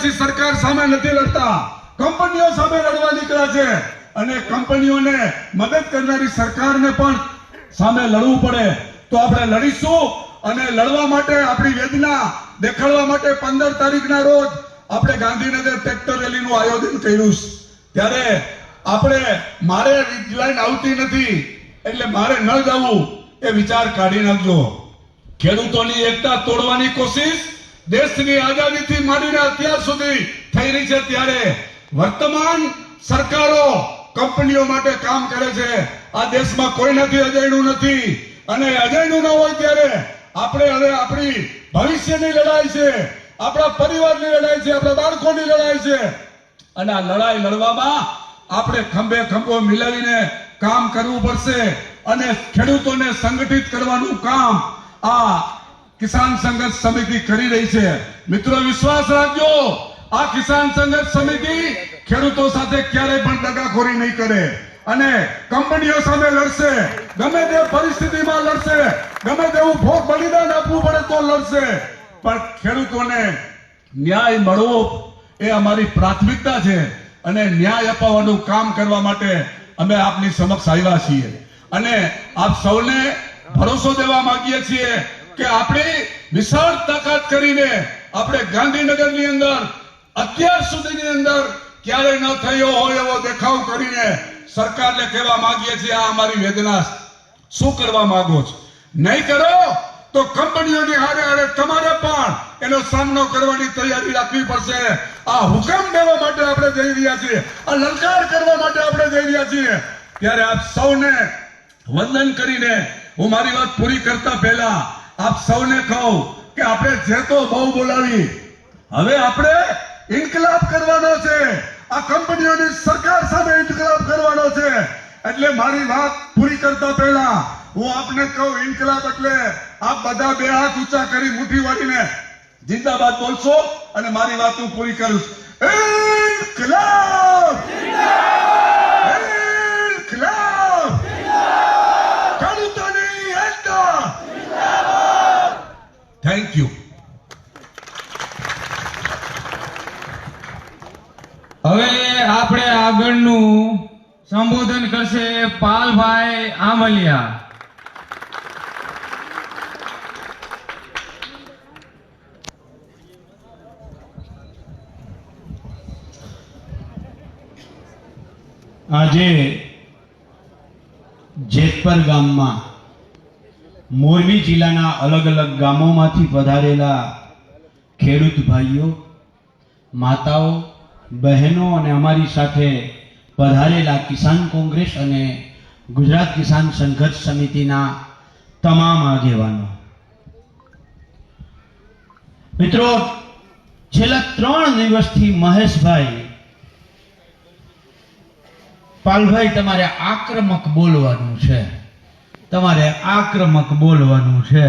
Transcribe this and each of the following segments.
આદિવાસી સરકાર સામે નથી લડતા, કંપનીઓ સામે લડવા નીકળ્યા છે અને કંપનીઓને મદદ કરનારી સરકારને પણ સામે લડવું પડે તો આપણે લડીશું. અને લડવા માટે આપણી વેદના દેખાડવા માટે 15 તારીખના રોજ આપણે ગાંધીનગર ટ્રેક્ટર રેલીનું આયોજન કર્યું છે. ત્યારે આપણે મારે લાઈન આવતી નથી એટલે મારે ન જવું એ વિચાર કાઢી નાખજો. ખેડૂતોની એકતા તોડવાની કોશિશ દેશની આઝાદીથી માંડીને અત્યાર સુધી થઈ રહી છે. ત્યારે વર્તમાન સરકારો કંપનીઓ માટે કામ કરે છે. આ દેશમાં કોઈનાથી અજાણ્યું નથી અને અજાણ્યું ન હોય ત્યારે આપણે હવે આપણી ભવિષ્યની લડાઈ છે, આપણા પરિવારની લડાઈ છે, આપણા બાળકોની લડાઈ છે અને આ લડાઈ લડવામાં આપણે ખંભે ખંભો મિલાવીને કામ કરવું પડશે અને ખેડૂતોને સંગઠિત કરવાનું કામ આ કિસાન સંઘર્ષ સમિતિ કરી રહી છે. મિત્રો, વિશ્વાસ રાખજો, આ કિસાન સંઘર્ષ સમિતિ ખેડૂતો સાથે ક્યારેય પણ દગાખોરી નહીં કરે અને કંપનીઓ સામે લડશે. ગમે તે પરિસ્થિતિમાં લડશે, ગમે તેવું ભોગ બલિદાન આપવું પડે તો લડશે, પણ ખેડૂતોને ન્યાય મળવો એ અમારી પ્રાથમિકતા છે અને ન્યાય અપાવવાનું કામ કરવા માટે અમે આપની સમક્ષ આવ્યા છીએ અને આપ સૌને ભરોસો દેવા માંગીએ છીએ કે આપણી વિશાળ તાકાત કરીને આપણે ગાંધીનગરની અંદર અત્યાર સુધીની અંદર ક્યારેય ન થયો હોય એવો દેખાવ કરીને સરકારને કહેવા માંગીએ છીએ આ અમારી વેદના શું કરવા માંગો છો. નહીં કરો તો કંપનીઓની હારે હારે તમારે પણ એનો સામનો કરવાની તૈયારી રાખવી પડશે. આ હુકમ દેવા માટે આપણે જઈ રહ્યા છીએ, આ લલકાર કરવા માટે આપણે જઈ રહ્યા છીએ. ત્યારે આપ સૌને વંદન કરીને હું મારી વાત પૂરી કરતા પહેલા આપ સૌને કહું કે આપણે જે તો બહુ બોલાવી, હવે આપણે ઇન્કલાબ કરવાનો છે. આ કંપનીઓની સરકાર સામે ઇન્કલાબ કરવાનો છે. એટલે મારી વાત પૂરી કરતા પહેલા હું આપને કહું, ઇન્કલાબ એટલે આપ બધા બે હાથ ઊંચા કરી મુઠ્ઠી વાળીને જિંદાબાદ બોલશો અને મારી વાત હું પૂરી કરું. ઇન્કલાબ! ઇન્કલાબ! ખેડૂતોની એકતા! Thank you. હવે આપણે આગળનું સંબોધન કરશે પાલભાઈ આમલિયા. આજે જેતપર ગામમાં મોરબી જિલ્લાના અલગ અલગ ગામોમાંથી પધારેલા ખેડૂત ભાઈઓ, માતાઓ, બહેનો અને અમારી સાથે પધારેલા કિસાન કોંગ્રેસ અને ગુજરાત કિસાન સંઘર્ષ સમિતિના તમામ આગેવાનો, મિત્રો, છેલ્લા 3 દિવસથી મહેશભાઈ, પાલભાઈ, તમારે આક્રમક બોલવાનું છે, તમારે આક્રમક બોલવાનું છે.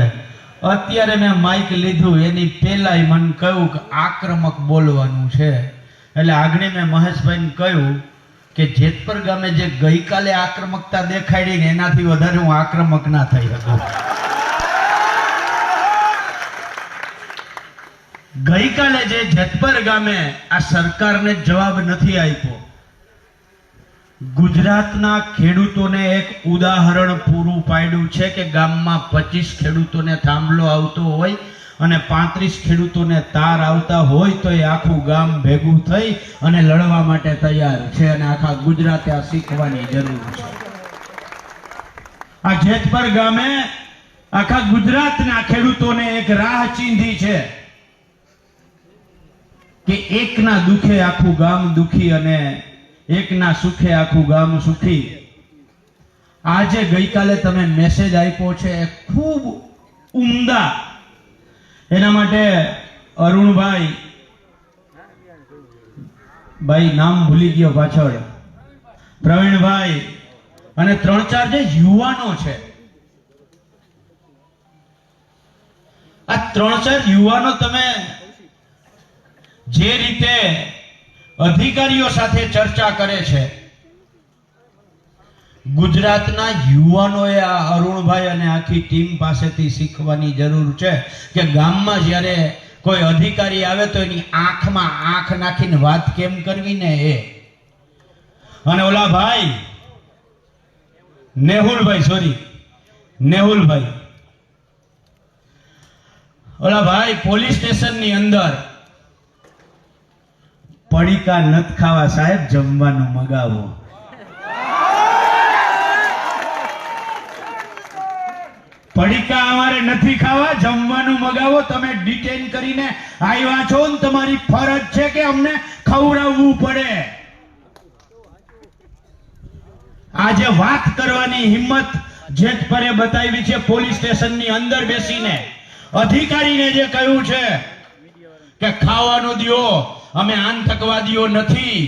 અત્યારે મેં માઇક લીધું એની પહેલા મને કહ્યું કે આક્રમક બોલવાનું છે. એટલે આગળ મેં મહેશભાઈને કહ્યું કે જેતપર ગામે જે ગઈકાલે આક્રમકતા દેખાડી ને એનાથી વધારે હું આક્રમક ના થઈ શકું. ગઈકાલે જે જેતપર ગામે આ સરકારને જવાબ નથી આપ્યો, ગુજરાતના ખેડૂતોને એક ઉદાહરણ પૂરું પાડ્યું છે કે ગામમાં 25 ખેડૂતોને થાંભલો આવતો હોય અને 35 ખેડૂતોને તાર આવતા હોય તો એ આખું ગામ ભેગું થઈ અને લડવા માટે તૈયાર છે અને આખા ગુજરાતે આ શીખવાની જરૂર છે. આ જેતપર ગામે આખા ગુજરાતના ખેડૂતોને એક રાહ ચીંધી છે કે એકના દુખે આખું ગામ દુખી અને એકના સુખે આખું ગામ સુખી. આજે ગઈકાલે તમે મેસેજ આપ્યો છે એ ખૂબ ઉમદા. એના માટે અરુણભાઈ, ભાઈ નામ ભૂલી ગયો પાછળ, પ્રવીણભાઈ અને 3-4 જે યુવાનો છે, આ 3-4 યુવાનો તમે જે રીતે અધિકારીઓ સાથે ચર્ચા કરે છે, ગુજરાતના યુવાનોએ આ અરુણભાઈ અને આખી ટીમ પાસેથી શીખવાની જરૂર છે કે ગામમાં જ્યારે કોઈ અધિકારી આવે તો એની આંખમાં આંખ નાખીને વાત કેમ કરવી ને એ. અને ઓલા ભાઈ નેહુલભાઈ ઓલા ભાઈ પોલીસ સ્ટેશનની અંદર પડીકા નત ખાવા સાહેબ, જમવાનું મગાવો. પડીકા અમારે નથી ખાવા, જમવાનું મગાવો. તમે ડિટેન કરીને આવ્યા છો ને તમારી ફરજ છે કે અમને ખવડાવવું પડે. આજે વાત કરવાની હિંમત જેતપરે બતાવી છે પોલીસ સ્ટેશનની અંદર બેસીને. અધિકારીને જે કહ્યું છે કે ખાવાનું દ્યો, અમે આતંકવાદીઓ નથી,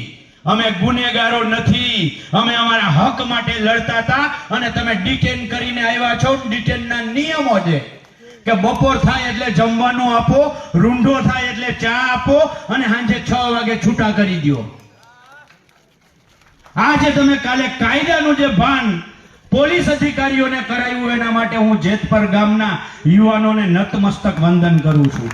અમે ગુનેગારો નથી, અમે અમારા હક માટે લડતા હતા અને તમે ડિટેન કરીને આવ્યા છો. ડિટેનના નિયમો છે કે બપોર થાય એટલે જમવાનું આપો, રૂંઢો થાય એટલે ચા આપો અને સાંજે 6 વાગે છૂટા કરી દો. આજે તમે કાલે કાયદાનું જે ભાન પોલીસ અધિકારીઓને કરાયું એના માટે હું જેતપર ગામના યુવાનોને નતમસ્તક વંદન કરું છું.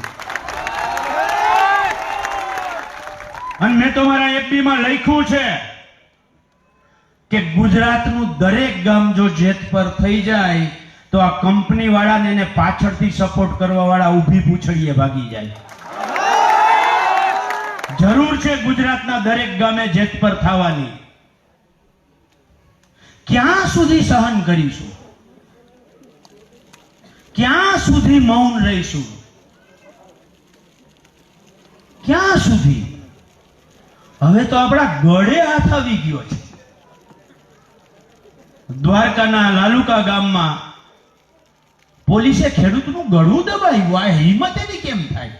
અને મેં તો મારા FB માં લખ્યું છે કે ગુજરાતનું દરેક ગામ જો જેતપર થઈ જાય તો આ કંપની વાળાને એને પાછળથી સપોર્ટ કરવા વાળા ઊભી પૂછડીએ ભાગી જાય. જરૂર છે ગુજરાતના દરેક ગામે જેતપર થવાની. ક્યાં સુધી સહન કરીશું? ક્યાં સુધી મૌન રહીશું? ક્યાં સુધી? હવે તો આપણા ગળે હાથ આવી ગયો છે. દ્વારકાના લાલુકા ગામમાં પોલીસે ખેડૂતનું ગળું દબાવ્યું. આ હિંમત એની કેમ થાય?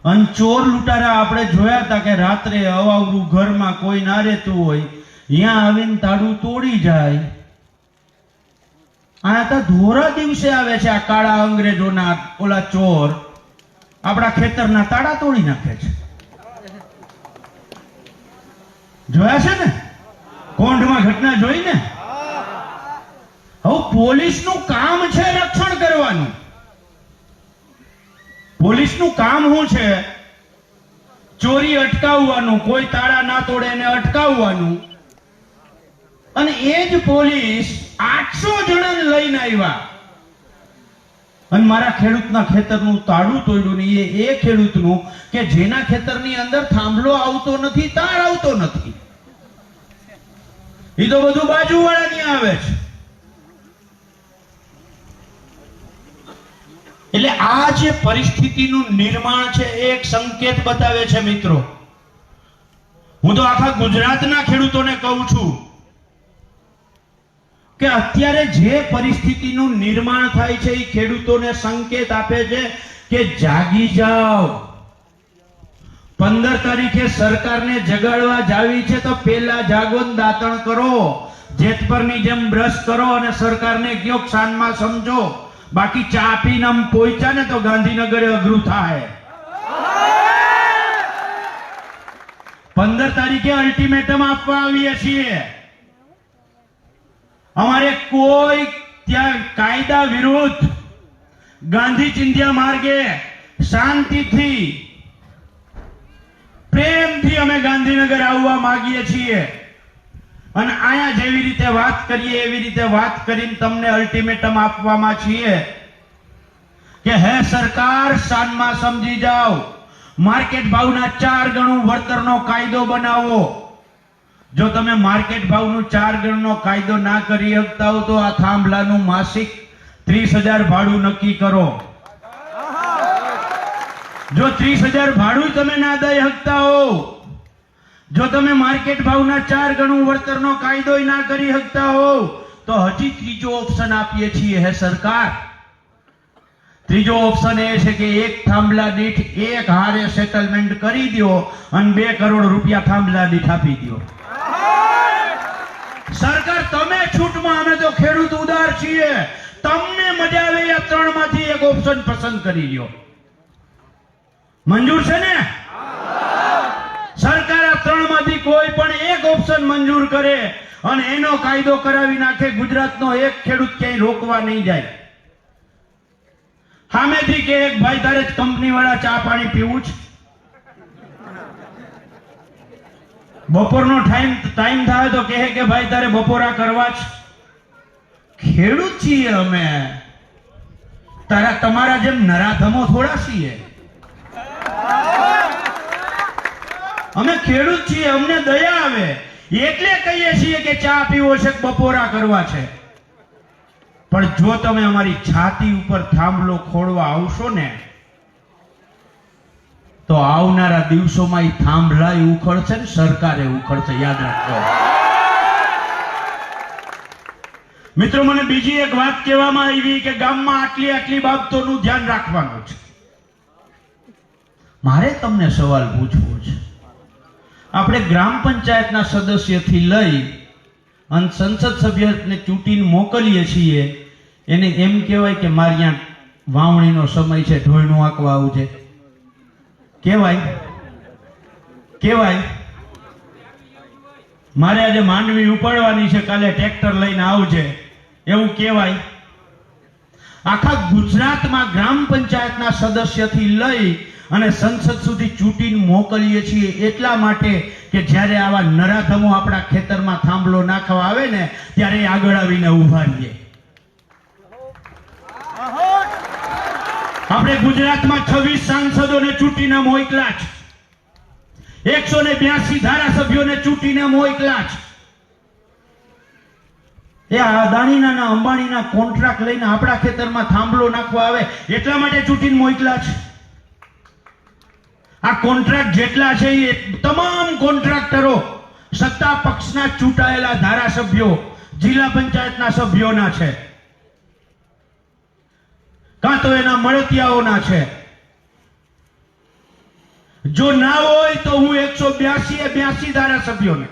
અને ચોર લૂંટારા આપણે જોયા હતા કે રાત્રે અવાવરું ઘરમાં કોઈ ના રહેતું હોય, અહીંયા આવીને તાળું તોડી જાય. આ તો ધોરા દિવસે આવે છે આ કાળા અંગ્રેજોના ઓલા ચોર, આપણા ખેતરના તાળા તોડી નાખે છે. જોયા છે ને? કોંઢમાં ઘટના જોઈ ને? હવે પોલીસનું કામ છે રક્ષણ કરવાનું. પોલીસનું કામ શું છે? ચોરી અટકાવવાનું, કોઈ તાળા ના તોડે એને અટકાવવાનું. અને એ જ પોલીસ 800 જણાને લઈને આવ્યા અને મારા ખેડૂતના ખેતરનું તાળું તોડ્યું ને એ ખેડૂતનું કે જેના ખેતરની અંદર થાંભલો આવતો નથી, તાર આવતો નથી. એ તો બધું બાજુવાળાની આવે છે. એટલે આ જે પરિસ્થિતિનું નિર્માણ છે એ એક સંકેત બતાવે છે મિત્રો. હું તો આખા ગુજરાતના ખેડૂતોને કહું છું કે અત્યારે જે પરિસ્થિતિનું નિર્માણ થાય છે એ ખેડૂતોને સંકેત આપે છે કે જાગી જાઓ. 15 તારીખે સરકારને જગાડવા જાવી છે તો પેલા જાગો ને દાતણ કરો. જેતપરની જેમ બ્રશ કરો અને સરકારને કયો શાનમાં સમજો. બાકી ચા પીને આમ પહોંચ્યા ને તો ગાંધીનગરે અઘરું થાય. 15 તારીખે અલ્ટિમેટમ આપવા આવીએ છીએ. અમારે કોઈ ત્યાં કાયદા વિરુદ્ધ ગાંધી ચિંધ્યા માર્ગે શાંતિથી પ્રેમથી અમે ગાંધીનગર આવવા માંગીએ છીએ. અને આયા જેવી રીતે વાત કરીએ એવી રીતે વાત કરીને તમને અલ્ટિમેટમ આપવામાં છીએ કે હે સરકાર, શાનમાં સમજી જાઓ. માર્કેટ ભાવના 4 ગણું વળતરનો કાયદો બનાવો. જો તમે માર્કેટ ભાવનું 4 ગણનો કાયદો ના કરી શકતા હો તો આ થાંભલાનું માસિક 30,000 ભાડું નક્કી કરો. જો 30,000 ભાડું તમે ના દઈ શકતા હો, જો તમે માર્કેટ ભાવના 4 ગણું વળતરનો કાયદો ના કરી શકતા હો તો હજી ત્રીજો ઓપ્શન આપીએ છીએ હે સરકાર. ત્રીજો ઓપ્શન એ છે કે એક થાંભલા દીઠ એક હારે સેટલમેન્ટ કરી દો અને 2 કરોડ રૂપિયા થાંભલા દીઠ આપી દો. સરકાર તમે છૂટમાં, અમે તો ખેડૂત ઉદાર છીએ. તમને મજા આવે આ 3 માંથી એક ઓપ્શન પસંદ કરી લ્યો. મંજૂર છે ને? સરકાર આ 3 માંથી કોઈ પણ એક ઓપ્શન મંજૂર કરે અને એનો કાયદો કરાવી નાખે. ગુજરાતનો એક ખેડૂત ક્યાંય રોકવા નહીં જાય. સામેથી કે એક ભાઈ તારે કંપની વાળા ચા પાણી પીવું છે? બપોરનો ટાઈમ થાય તો કહે કે ભાઈ તારે બપોરા કરવા છે? ખેડૂત છીએ અમે, તમારા જેમ નરાધમો થોડા છીએ. અમે ખેડૂત છીએ, અમને દયા આવે એટલે કહીએ છીએ કે ચા પીવો છે કે બપોરા કરવા છે. પણ જો તમે અમારી છાતી ઉપર થાંભલો ખોડવા આવશો ને તો આવનારા દિવસોમાં એ થાંભલા ઉખડશે ને સરકારે ઉખડશે, યાદ રાખજો. મિત્રો, મને બીજી એક વાત કહેવામાં આવી કે ગામમાં આટલી બાબતોનું ધ્યાન રાખવાનું છે. મારે તમને સવાલ પૂછવો છે. આપણે ગ્રામ પંચાયતના સદસ્યથી લઈ અને સંસદ સભ્યને ચૂંટીને મોકલીએ છીએ, એને એમ કહેવાય કે મારે અહીંયા વાવણીનો સમય છે, ઢોળનું આંકવા આવજે. કહેવાય મારે આજે માંડવી ઉપાડવાની છે, કાલે ટ્રેક્ટર લઈને આવજે, એવું કહેવાય? આખા ગુજરાતમાં ગ્રામ પંચાયતના સદસ્યથી લઈ અને સંસદ સુધી ચૂંટીને મોકલીએ છીએ એટલા માટે કે જ્યારે આવા નરાધમો આપણા ખેતરમાં થાંભલો નાખવા આવે ને ત્યારે આગળ આવીને ઉભા રહીએ. આપણે ગુજરાતમાં 26 સાંસદોને ચૂંટીને મોકલા છે, 182 ધારાસભ્યોને ચૂંટીને મોકલા છે. એ અદાણીના ને અંબાણીના કોન્ટ્રાક્ટ લઈને આપણા ખેતરમાં થાંભલો નાખવા આવે એટલા માટે ચૂંટીને મોકલા છે. આ કોન્ટ્રાક્ટ જેટલા છે એ તમામ કોન્ટ્રાક્ટરો સત્તા પક્ષના ચૂંટાયેલા ધારાસભ્યો, જિલ્લા પંચાયતના સભ્યોના છે, કાં તો એના મળતિયાઓના છે. જો ના હોય તો હું 182 ધારાસભ્યોને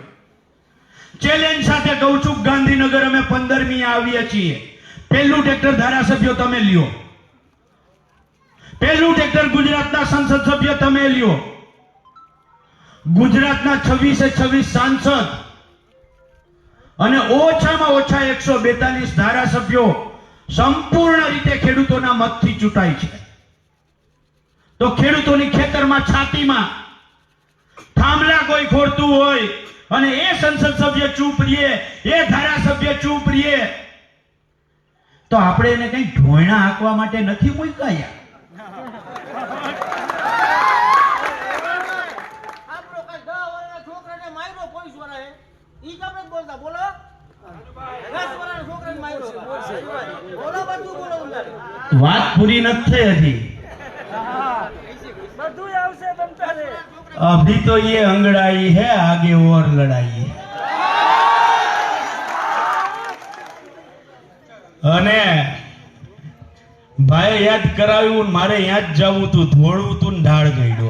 ચેલેન્જ સાથે કહું છું, ગાંધીનગર અમે 15મી આવીએ છીએ. પહેલું ટ્રેક્ટર ધારાસભ્યો તમે લ્યો, પહેલું ટ્રેક્ટર ગુજરાતના સંસદ સભ્ય તમે લ્યો. ગુજરાતના 26 સાંસદ અને ઓછામાં ઓછા 142 ધારાસભ્યો સંપૂર્ણ રીતે ખેડૂતોના મતથી ચૂંટાય છે. તો ખેડૂતોની ખેતરમાં છાતીમાં થાંભલા કોઈ ખોરતું હોય અને એ સંસદ સભ્ય ચૂપ રહીએ, એ ધારાસભ્ય ચૂપ રહીએ, તો આપણે એને કઈ ઢોયણા હાંકવા માટે નથી મૂક્યા. વાત પૂરી નથી થઈ હજી. अभी तो ये अंगड़ाई है, आगे और लड़ाई है. અને ભાઈ યાદ કરાવ્યું, મારે યાદ જવું તું, ધોળવું તું, ઢાળ ગયો.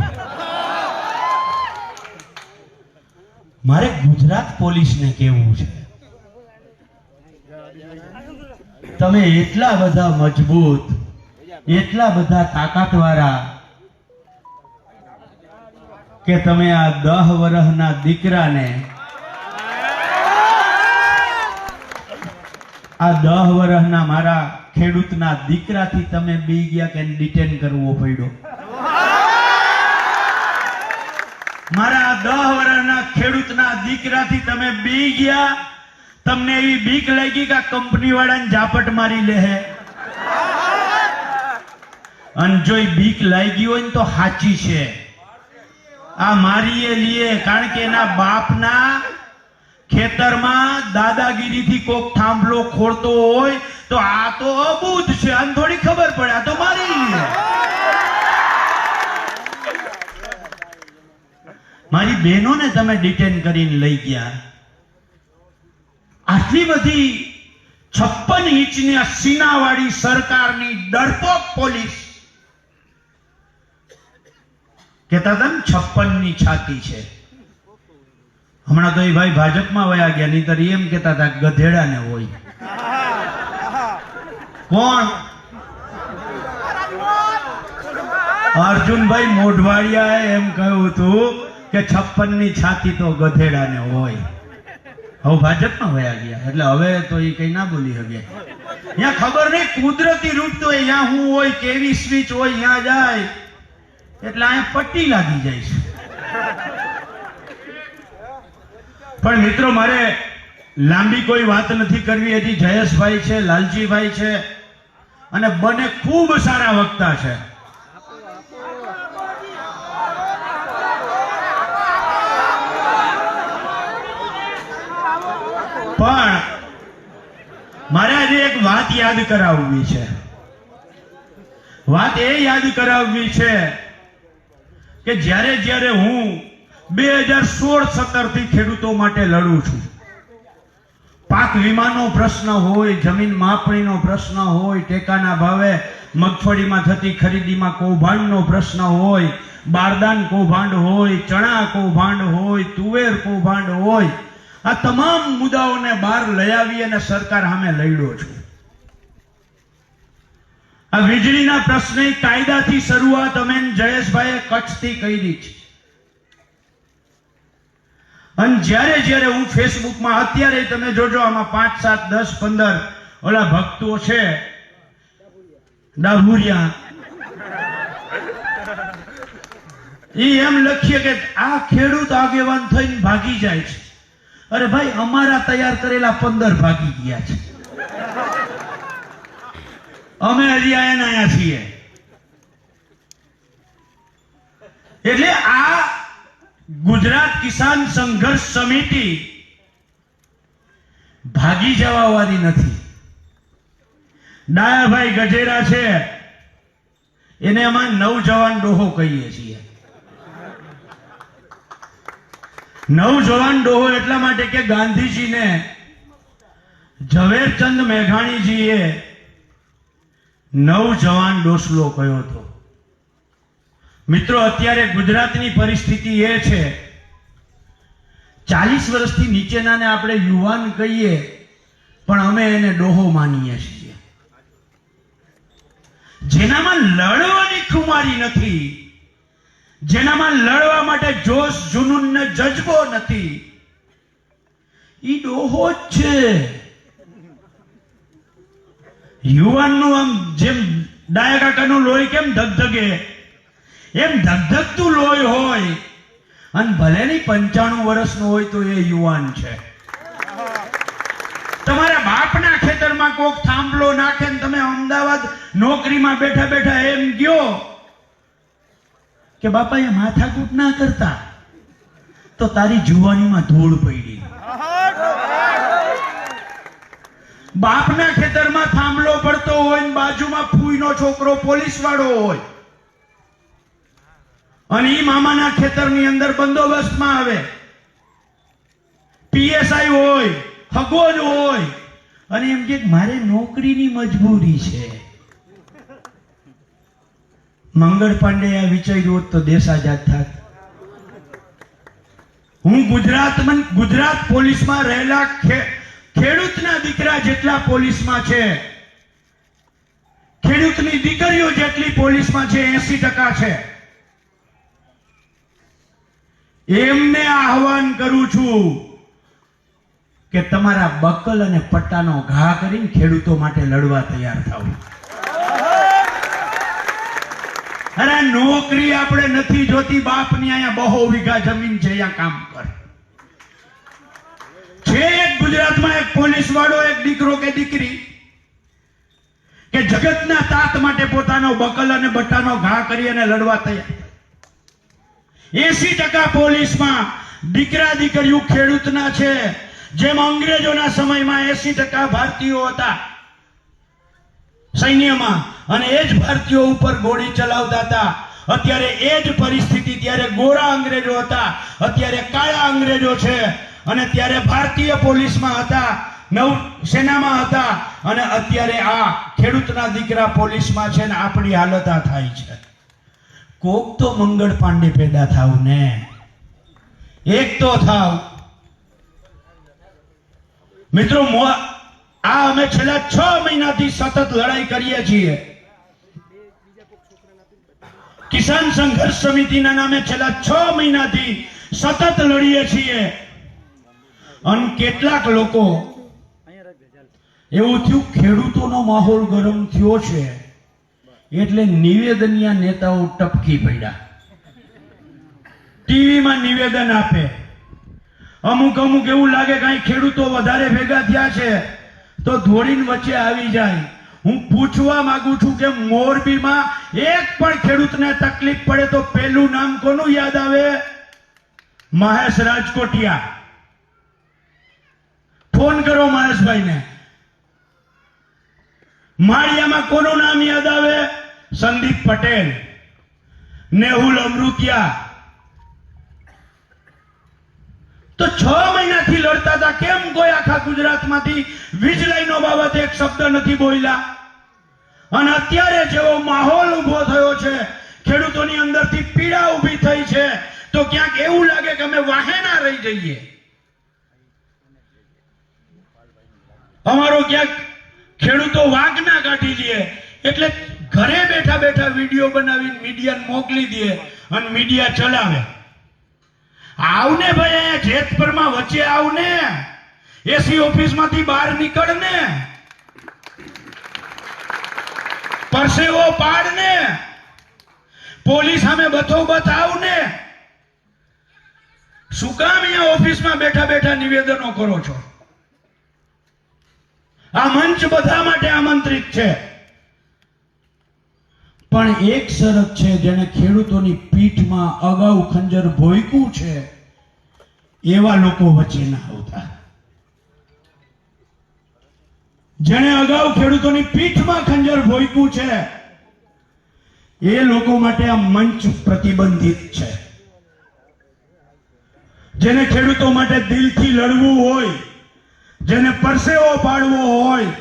મારે ગુજરાત પોલીસને કહેવું છે, તમે એટલા બધા મજબૂત, એટલા બધા તાકાતવાળા કે તમે આ 10 વર્ષના દીકરાને, આ 10 વર્ષના મારા ખેડૂતના દીકરાથી તમે બી ગયા કે ડિટેન કરવો પડ્યો. મારા 10 વર્ષના ખેડૂતના દીકરાથી તમે બી ગયા, તમને એવી બીક લાગી કે કંપની વાળાને ઝાપટ મારી લે. અને જો બીક લાગી હોય ને તો સાચી છે. આ મારીએ લીએ, કારણ કે એના બાપના ખેતરમાં દાદાગીરીથી કોક થાંભલો ખોરતો હોય તો આ તો અબૂધ છે, આને થોડી ખબર પડે, આ તો મારી લે. મારી બહેનોને તમે ડિટેન કરીને લઈ ગયા. આટલી બધી 56 ઇંચની સીનાવાળી સરકારની ડરપોક પોલીસ કહેતા હતા ને 56ની છાતી છે. હમણાં તો એ ભાઈ ભાજપમાં વયા ગયા, નહીતર એમ કહેતા હતા ગધેડાને હોય. કોણ? અર્જુનભાઈ મોઢવાડિયાએ એમ કહ્યું હતું કે 56ની છાતી તો ગધેડાને હોય. હવે ભાજપમાં વયા ગયા એટલે હવે તો એ કઈ ના બોલી શકે. ત્યાં ખબર નહીં કુદરતી રૂપ તો અહીંયા હું હોય કેવી સ્વિચ હોય ત્યાં જાય એટલે અહીંયા પટ્ટી લાગી જાય છે. પણ મિત્રો મારે લાંબી કોઈ વાત નથી કરવી. હજી જયેશભાઈ છે, લાલજીભાઈ છે અને બંને ખૂબ સારા વક્તા છે. પણ મારે આજે એક વાત યાદ કરાવવી છે. વાત એ યાદ કરાવવી છે કે જ્યારે હું 2016-17 થી ખેડૂતો માટે લડું છું. પાક વીમાનો પ્રશ્ન હોય, જમીન માપણીનો પ્રશ્ન હોય, ટેકાના ભાવે મગફળીમાં થતી ખરીદીમાં કૌભાંડનો પ્રશ્ન હોય, બારદાન કૌભાંડ હોય, ચણા કૌભાંડ હોય, તુવેર કૌભાંડ હોય, આ તમામ મુદ્દાઓને બહાર લઈ આવી અને સરકાર સામે લડ્યો છું. આ વીજળીના પ્રશ્ને કાયદાથી શરૂઆત અમે જયેશભાઈએ કચ્છથી કરી છે. અને જ્યારે હું ફેસબુકમાં અત્યારે તમે જોજો આમાં 5, 7, 10, 15 ઓલા ભક્તો છે ડાભુરિયા, એમ લખીએ કે આ ખેડૂત આગેવાન થઈને ભાગી જાય છે. અરે ભાઈ, અમારા તૈયાર કરેલા 15 ભાગી ગયા છે. અમે હજી આયા છીએ. એટલે આ ગુજરાત કિસાન સંઘર્ષ સમિતિ ભાગી જવા વાળી નથી. ડાયાભાઈ ગજેરા છે, એને અમે નવજવાન ડોહો કહીએ છીએ. નવજવાન ડોહો એટલા માટે કે ગાંધીજીને ઝવેરચંદ મેઘાણીજીએ નવજવાન ડોસલો કહ્યો હતો. મિત્રો, અત્યારે ગુજરાતની પરિસ્થિતિ એ છે, 40 વર્ષથી નીચેનાને આપણે યુવાન કહીએ પણ અમે એને ડોહો માનીએ છીએ. જેનામાં લડવાની ખુમારી નથી, જેનામાં લડવા માટે જોશ જુનૂન ને જજ્બો નથી, ઈ ડોહો જ છે. યુવાનનું આમ જેમ ડાયા કાકાનું લોહી કેમ ધગધગે, એમ ધગધગતું લોહી હોય અને ભલે ની 95 વર્ષનો હોય તો એ યુવાન છે. તમારા બાપના ખેતરમાં કોક થાંભલો નાખે ને તમે અમદાવાદ નોકરીમાં બેઠા બેઠા એમ ગયો કે બાપા એ માથાકૂટ ના કરતા તો તારી જુવાનીમાં ધૂળ પડી. બાપના ખેતરમાં થાંભલો પડતો હોય ને બાજુમાં ફૂઈનો છોકરો પોલીસ વાળો હોય અને ઈ મામાના ખેતરની અંદર બંદોબસ્તમાં આવે, પીએસઆઈ હોય, હગોજ હોય અને એમ કે મારે નોકરીની મજબૂરી છે. મંગળ પાંડે આ વિચાર્યું હોત તો દેશ આઝાદ થાત. હું ગુજરાત પોલીસમાં રહેલા ખેડૂતના દીકરા જેટલા પોલીસમાં છે, ખેડૂતની દીકરીઓ જેટલી પોલીસમાં છે, 80% છે. એમને આહવાન કરું છું કે તમારા બકલ અને પટ્ટાનો ઘા કરીને ખેડૂતો માટે લડવા તૈયાર થાવ. અરે નોકરી આપણે નથી જોતી. બાપની અહીંયા 200 વીઘા જમીન છે, અહીંયા કામ કર. છે એક ગુજરાતમાં એક પોલીસ વાળો, એક દીકરો કે દીકરી કે જગતના તાત માટે પોતાનો બકલ અને બટ્ટાનો ઘા કરી અને લડવા તૈયાર. 80% પોલીસમાં દીકરા દીકરીઓ ખેડૂતના છે. જેમ અંગ્રેજોના સમયમાં 80% ભારતીયો હતા સૈન્યમાં અને એ જ ભારતીયો ઉપર ગોળી ચલાવતા હતા. અત્યારે એ જ પરિસ્થિતિ, ત્યારે ગોરા અંગ્રેજો હતા, અત્યારે કાળા અંગ્રેજો છે અને ત્યારે ભારતીય પોલીસમાં હતા, નૌ સેનામાં હતા અને અત્યારે આ ખેડૂતના દીકરા પોલીસમાં છે ને આપણી હાલત આ થાય છે. કોક તો મંગળ પાંડે પેદા થાવ ને, એક તો થાવ. મિત્રો, આ અમે છેલ્લા 6 મહિનાથી સતત લડાઈ કરીએ છીએ. કિસાન સંઘર્ષ સમિતિના નામે છેલ્લા 6 મહિનાથી સતત લડીએ છીએ. અને કેટલાક લોકો એવું થયું ખેડૂતોનો માહોલ ગરમ થયો છે એટલે નિવેદનીય નેતાઓ ટપકી પડ્યા, ટીવીમાં નિવેદન આપે. અમુક એવું લાગે કઈ ખેડૂતો વધારે ભેગા થયા છે તો દોડીને વચ્ચે આવી જાય. હું પૂછવા માંગુ છું કે મોરબીમાં એક પણ ખેડૂતને તકલીફ પડે તો પહેલું નામ કોનું યાદ આવે? મહેશ રાજકોટિયા. ફોન કરો મહેશભાઈને. માળિયામાં કોનું નામ યાદ આવે? સંદીપ પટેલ, નેહુલ અમૃતિયા. તો 6 મહિનાથી લડતા હતા, કેમ કોઈ આખા ગુજરાતમાંથી વીજ લાઈનો બાબતે એક શબ્દ નથી બોલ્યા? અને અત્યારે જેવો માહોલ ઉભો થયો છે, ખેડૂતોની અંદરથી પીડા ઊભી થઈ છે, તો ક્યાંક એવું લાગે કે અમે વાહેના રહી જઈએ. અમારો ક્યાંક ખેડૂતો વાઘના કાઢી લે એટલે ઘરે બેઠા બેઠા વિડીયો બનાવીને મીડિયાને મોકલી દે અને મીડિયા ચલાવે. આવને ભાઈ, અહીંયા જેતપુરમાં વચ્ચે આવને, એસી ઓફિસમાંથી બહાર નીકળને, પરસેવો પાડને, પોલીસ સામે બથોબથ આવને. શું કામ અહીંયા ઓફિસમાં બેઠા બેઠા નિવેદનો કરો છો? આ મંચ બધા માટે આમંત્રિત છે, પણ એક શરત છે, જેને ખેડૂતોની પીઠમાં અગાઉ ખંજર ભોંક્યું છે એવા લોકો વચ્ચે ના આવતા. જેને અગાઉ ખેડૂતોની પીઠમાં ખંજર ભોંક્યું છે એ લોકો માટે આ મંચ પ્રતિબંધિત છે. જેને ખેડૂતો માટે દિલથી લડવું હોય, જેને પરસેવો પાડવો હોય,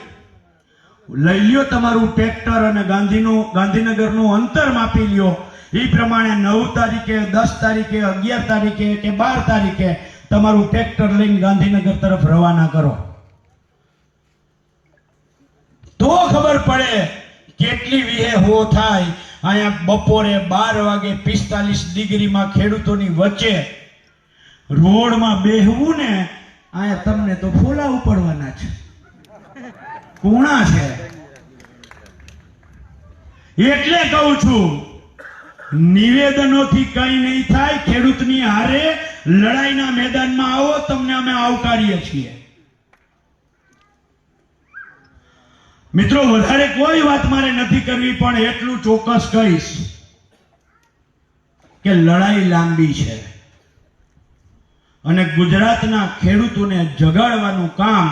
લઈ લ્યો તમારું ટ્રેક્ટર અને ગાંધીનગરનું અંતર માપી લ્યો. એ પ્રમાણે 9 તારીખે, 10 તારીખે, 11 તારીખે કે 12 તારીખે તમારું ટ્રેક્ટર લઈને ગાંધીનગર તરફ રવાના કરો, તો ખબર પડે કેટલી વીહે હો થાય. અહીંયા બપોરે 12 વાગે 45 ડિગ્રીમાં ખેડૂતોની વચ્ચે રોડમાં બેહવું ને, અહીંયા તમને તો ફોલા ઉપડવાના છે, કુણા છે. એટલે કહું છું, નિવેદનોથી કઈ નહીં થાય. ખેડૂતની હારે લડાઈના મેદાનમાં આવો, તમને અમે આવકારીએ છીએ. મિત્રો, વધારે કોઈ વાત મારે નથી કરવી, પણ એટલું ચોક્કસ કહીશ કે લડાઈ લાંબી છે અને ગુજરાતના ખેડૂતોને જગાડવાનું કામ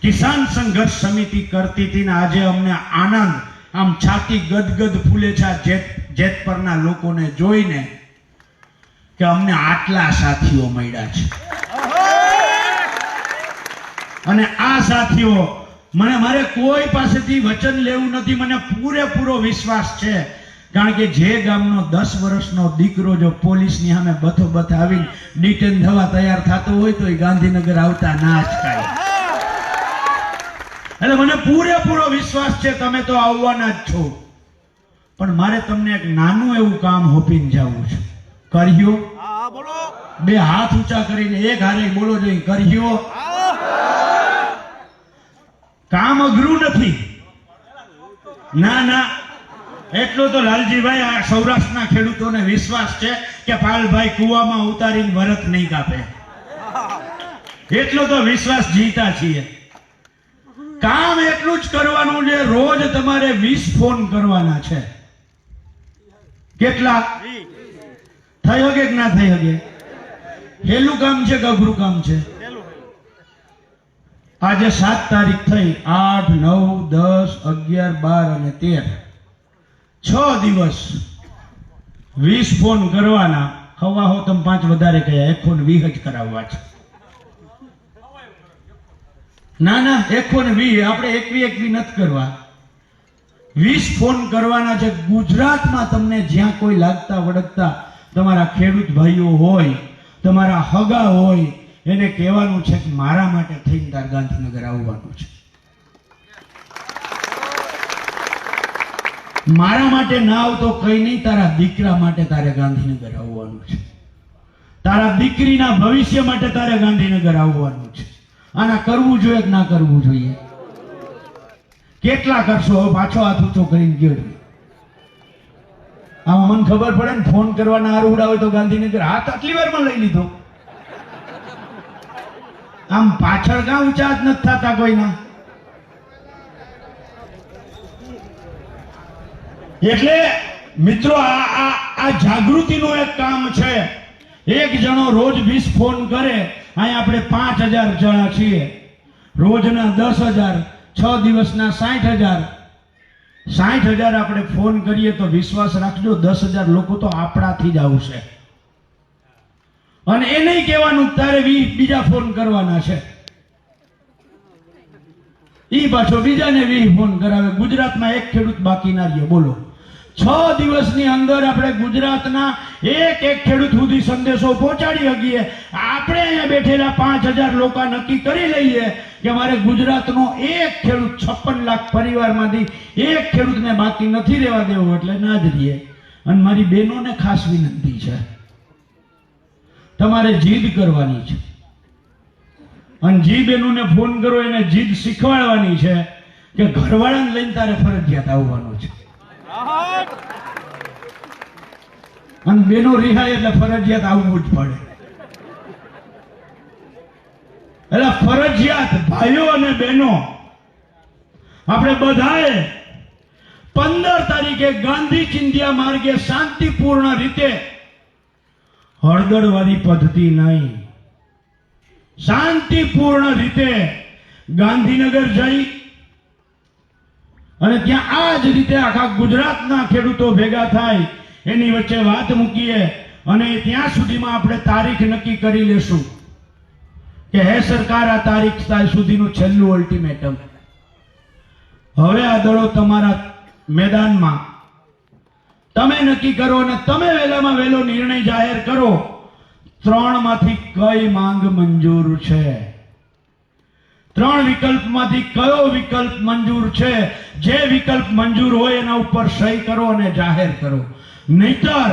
કિસાન સંઘર્ષ સમિતિ કરતી હતી ને આજે અમને આનંદ, આમ છાતી ગદગદ ફૂલે છે આ જેતપરના લોકોને જોઈને કે અમને આટલા સાથીઓ મળ્યા છે. અને આ સાથીઓ, મારે કોઈ પાસેથી વચન લેવું નથી. મને પૂરેપૂરો વિશ્વાસ છે, કારણ કે જે ગામનો 10 વર્ષનો દીકરો જો પોલીસની સામે બથોબથ આવીને ડિટેન થવા તૈયાર થતો હોય તો એ ગાંધીનગર આવતા ના અચકાય. એટલે મને પૂરેપૂરો વિશ્વાસ છે તમે તો આવવાના જ છો. પણ મારે તમને એક નાનું એવું કામ હોપીને જવું છે. કર્યો? બે હાથ ઊંચા કરીને એક હારે બોલો જોઈએ, કર્યો? કામ અઘરું નથી. ના, એટલો તો લાલજીભાઈ, આ સૌરાષ્ટ્રના ખેડૂતોને વિશ્વાસ છે કે પાલભાઈ કુવામાં ઉતારીને ભરત નહીં કાપે. એટલો તો વિશ્વાસ જીતા છીએ. કામ એટલું જ કરવાનું છે, રોજ તમારે 20 ફોન કરવાના છે. કેટલા? થઈ શકે કે ના થઈ શકે? હેલું કામ છે કે અઘરું કામ છે? આજે 7 તારીખ થઈ, 8, 9, 10, 11, 12 અને 13, 6 દિવસ 20 ફોન કરવાના. હવા હો તમે 5 વધારે કયા, 1 ફોન 20 જ કરાવવા છે. ના, 1 ફોન 20, આપણે 21 નથી કરવા. 20 ફોન કરવાના છે. ગુજરાતમાં તમને જ્યાં કોઈ લાગતા વળગતા તમારા ખેડૂત ભાઈઓ હોય, તમારા હગા હોય, એને કહેવાનું છે કે મારા માટે થઈને તાર ગાંધીનગર આવવાનું છે. મારા માટે ના આવતો કઈ નહીં, તારા દીકરા માટે તારે ગાંધીનગર આવવાનું છે. તારા દીકરીના ભવિષ્ય માટે તારે ગાંધીનગર આવવાનું છે. આના કરવું જોઈએ કે ના કરવું જોઈએ? કેટલા કરશો? હવે પાછો હાથ ઊંચો કરીને ગયો. આમ મને ખબર પડે ને, ફોન કરવાના આરુડા હોય તો ગાંધીનગર હાથ આટલી વારમાં લઈ લીધો. આમ પાછળ કાં ઊંચા જ નથી થતા કોઈના. એટલે મિત્રો આ જાગૃતિનું એક કામ છે. એક જણો રોજ 20 ફોન કરે. અહીં આપણે 5000 જણા છીએ. રોજના 10,000, 6 દિવસના 60,000. 60,000 આપણે ફોન કરીએ તો વિશ્વાસ રાખજો 10,000 લોકો તો આપણાથી જ આવશે. અને એ નહીં કહેવાનું તારે 20 બીજા ફોન કરવાના છે. ઈ પાછો બીજાને 20 ફોન કરાવે. ગુજરાતમાં એક ખેડૂત બાકી ના રહ્યો. બોલો, 6 દિવસની અંદર આપણે ગુજરાતના એક ખેડૂત સુધી સંદેશો પહોંચાડી શકીએ. આપણે અહીંયા બેઠેલા 5,000 લોકો નક્કી કરી લઈએ કે મારે ગુજરાતનો એક ખેડૂત 56 લાખ પરિવારમાંથી એક ખેડૂતને બાકી નથી રહેવા દેવો, એટલે ના જ રહીએ. અને મારી બહેનોને ખાસ વિનંતી છે, તમારે જીદ કરવાની છે. અને જી બહેનોને ફોન કરો એને જીદ શીખવાડવાની છે કે ઘરવાળાને લઈને તારે ફરજિયાત આવવાનું છે. અને બેનો રિહાય એટલે ફરજિયાત આવવું જ પડે. એટલે ફરજિયાત ભાઈઓ અને બહેનો આપણે બધાએ 15 તારીખે ગાંધી ચિંધ્યા માર્ગે શાંતિપૂર્ણ રીતે, હળદળવાળી પદ્ધતિ નહીં, શાંતિપૂર્ણ રીતે ગાંધીનગર જઈ અને ત્યાં આ જ રીતે આખા ગુજરાતના ખેડૂતો ભેગા થાય એની વચ્ચે વાત મૂકીએ. અને ત્યાં સુધીમાં આપણે તારીખ નક્કી કરી લેશું કે હે સરકાર, આ તારીખ સુધીનું છેલ્લું અલ્ટિમેટમ. હવે આ દળો તમારા મેદાનમાં, તમે નક્કી કરો અને તમે વહેલામાં વહેલો નિર્ણય જાહેર કરો. 3 માંથી કઈ માંગ મંજૂર છે? 3 વિકલ્પમાંથી કયો વિકલ્પ મંજૂર છે? જે વિકલ્પ મંજૂર હોય એના ઉપર સહી કરો અને જાહેર કરો. નહીતર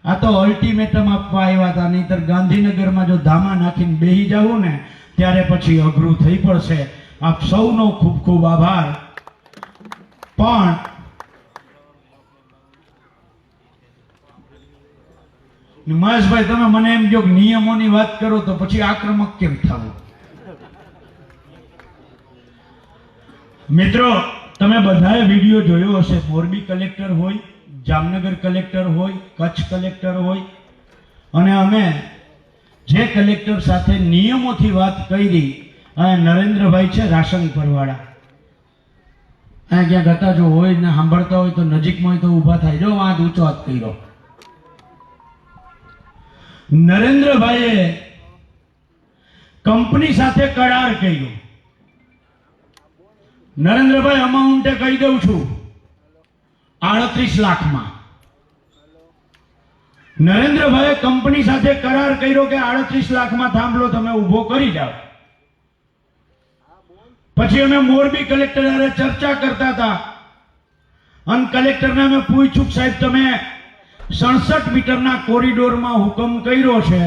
આ તો અલ્ટિમેટમ આપવા આવ્યા હતા. નહીતર ગાંધીનગરમાં જો ધામા નાખીને બેહી જવું ને ત્યારે પછી અઘરું થઈ પડશે. આપ સૌનો ખૂબ ખૂબ આભાર. પણ મહેશભાઈ, તમે મને એમ કહો કે નિયમોની વાત કરો તો પછી આક્રમક કેમ થવું? મિત્રો, તમે બધાએ વિડીયો જોયો હશે. મોરબી કલેક્ટર હોય, જામનગર કલેક્ટર હોય, કચ્છ કલેક્ટર હોય, અને અમે જે કલેક્ટર સાથે નિયમોથી વાત કરી, આ નરેન્દ્રભાઈ છે રાશન પરવાળા. અહીંયા ક્યાંક હતા, જો હોય ને સાંભળતા હોય તો નજીકમાં હોય તો ઊભા થાય. જો વાત ઊંચો હાથ કર્યો. નરેન્દ્રભાઈએ કંપની સાથે કરાર કર્યો. નરેન્દ્રભાઈ, અમાઉન્ટે કહી દઉં છું 38 લાખમાં. નરેન્દ્રભાઈએ કંપની સાથે કરાર કર્યો કે 38 લાખમાં થાંભલો તમે ઊભો કરી જાઓ. પછી અમે મોરબી કલેક્ટર સાથે ચર્ચા કરતા હતા અને કલેક્ટરને અમે પૂછ્યું, સાહેબ તમે 67 મીટરના કોરિડોરમાં હુકમ કર્યો છે,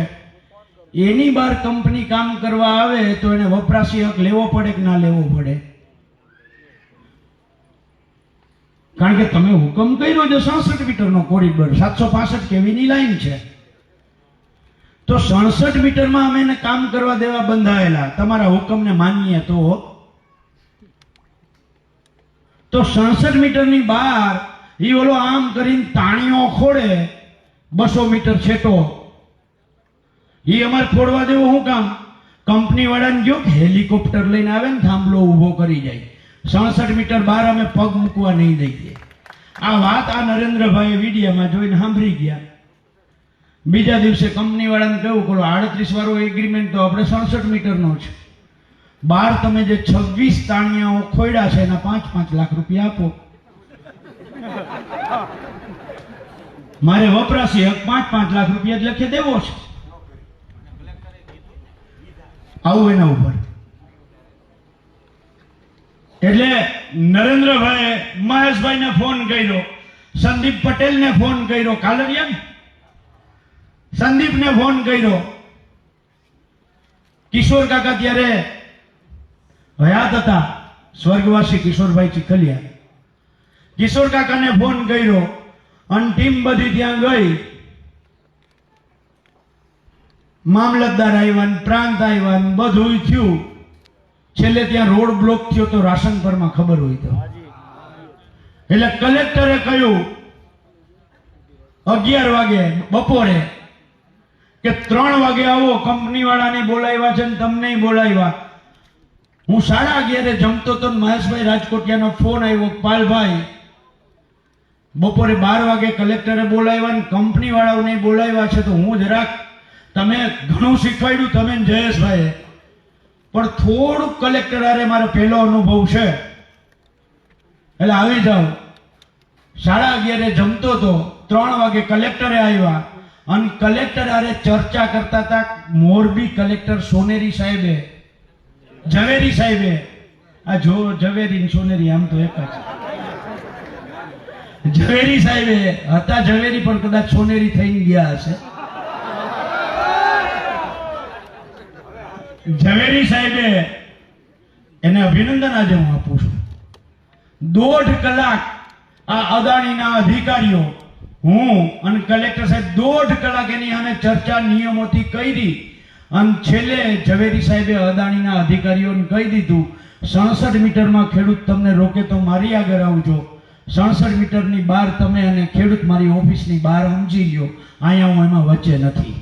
એની બહાર કંપની કામ કરવા આવે તો એને વપરાશી હક લેવો પડે કે ના લેવો પડે? કારણ કે તમે હુકમ કર્યો છે 67 મીટરનો કોરિડોર, 765 કેવીની લાઈન છે, તો 67 મીટરમાં અમે એને કામ કરવા દેવા બંધાયેલા. તમારા હુકમને માનીએ તો 67 મીટરની બહાર ઈ ઓલો આમ કરીને તાણીઓ ખોડે 200 મીટર છેટો, ઈ અમારે ખોડવા દેવો શું કામ? કંપની વાળાને જો હેલિકોપ્ટર લઈને આવે ને થાંભલો ઊભો કરી જાય. 67 મીટર બહાર અમે પગ મૂકવા નહીં દઈએ. આ વાત આ નરેન્દ્રભાઈ વિડીયોમાં જોઈને સાંભળી ગયા. બીજા દિવસે કંપની વાળાને કહ્યું, બોલો 38 વાળો એગ્રીમેન્ટ તો આપણે 67 મીટરનો છે, બહાર તમે જે 26 તાણિયાઓ ખોડ્યા છે એના 5-5 લાખ રૂપિયા આપો. મારે વપરાશી હક 5-5 લાખ રૂપિયા જ લખી દેવો છે. આવું એના ઉપર. એટલે નરેન્દ્રભાઈ મહેશભાઈને ફોન કર્યો, સંદીપ પટેલને ફોન કર્યો, કાલરિયા સંદીપને ફોન કર્યો. કિશોર કાકા ત્યારે હયાત હતા, સ્વર્ગવાસી કિશોરભાઈ ચીખલિયા. કિશોર કાકાને ફોન કર્યો અને ટીમ બધી ત્યાં ગઈ. મામલતદાર આવ્યા ને પ્રાંત આવ્યા ને બધું થયું. છેલ્લે ત્યાં રોડ બ્લોક થયો તો રાશન પરમાં ખબર હોય તો એટલે કલેક્ટરે કહ્યું 11 વાગે બપોરે કે 3 વાગે આવો, કંપની વાળાને બોલાવ્યા છે ને તમને બોલાવ્યા. હું 11:30 જમતો તો મહેશભાઈ રાજકોટિયાનો ફોન આવ્યો, પાલભાઈ બપોરે 12 વાગે કલેક્ટરે બોલાવ્યા ને કંપની વાળાઓને બોલાવ્યા છે. તો હું જરાક તમે ઘણું શીખવાડ્યું તમે ને જયેશભાઈએ, પણ થોડુંક કલેક્ટર આરે મારો પહેલો અનુભવ છે એટલે આવી જાઓ. 11:30 જમતો તો 3 વાગે કલેક્ટરે આવ્યા અને કલેક્ટર આરે ચર્ચા કરતા હતા. મોરબી કલેક્ટર સોનેરી સાહેબે, ઝવેરી સાહેબે, આ જો ઝવેરી ને સોનેરી આમ તો એક જ. ઝવેરી સાહેબે હતા ઝવેરી પણ કદાચ સોનેરી થઈને ગયા હશે. ઝવેરી સાહેબે એને અભિનંદન આજે હું આપું છું. 1.5 કલાક આ અદાણીના અધિકારીઓ, હું અને કલેક્ટર સાહેબ 1.5 કલાક એની સામે ચર્ચા નિયમોથી કરી અને છેલ્લે ઝવેરી સાહેબે અદાણીના અધિકારીઓને કહી દીધું 67 મીટરમાં ખેડૂત તમને રોકે તો મારી આગળ આવજો, 67 મીટરની બહાર તમે અને ખેડૂત મારી ઓફિસની બહાર સમજી લ્યો, અહીંયા હું એમાં વચ્ચે નથી.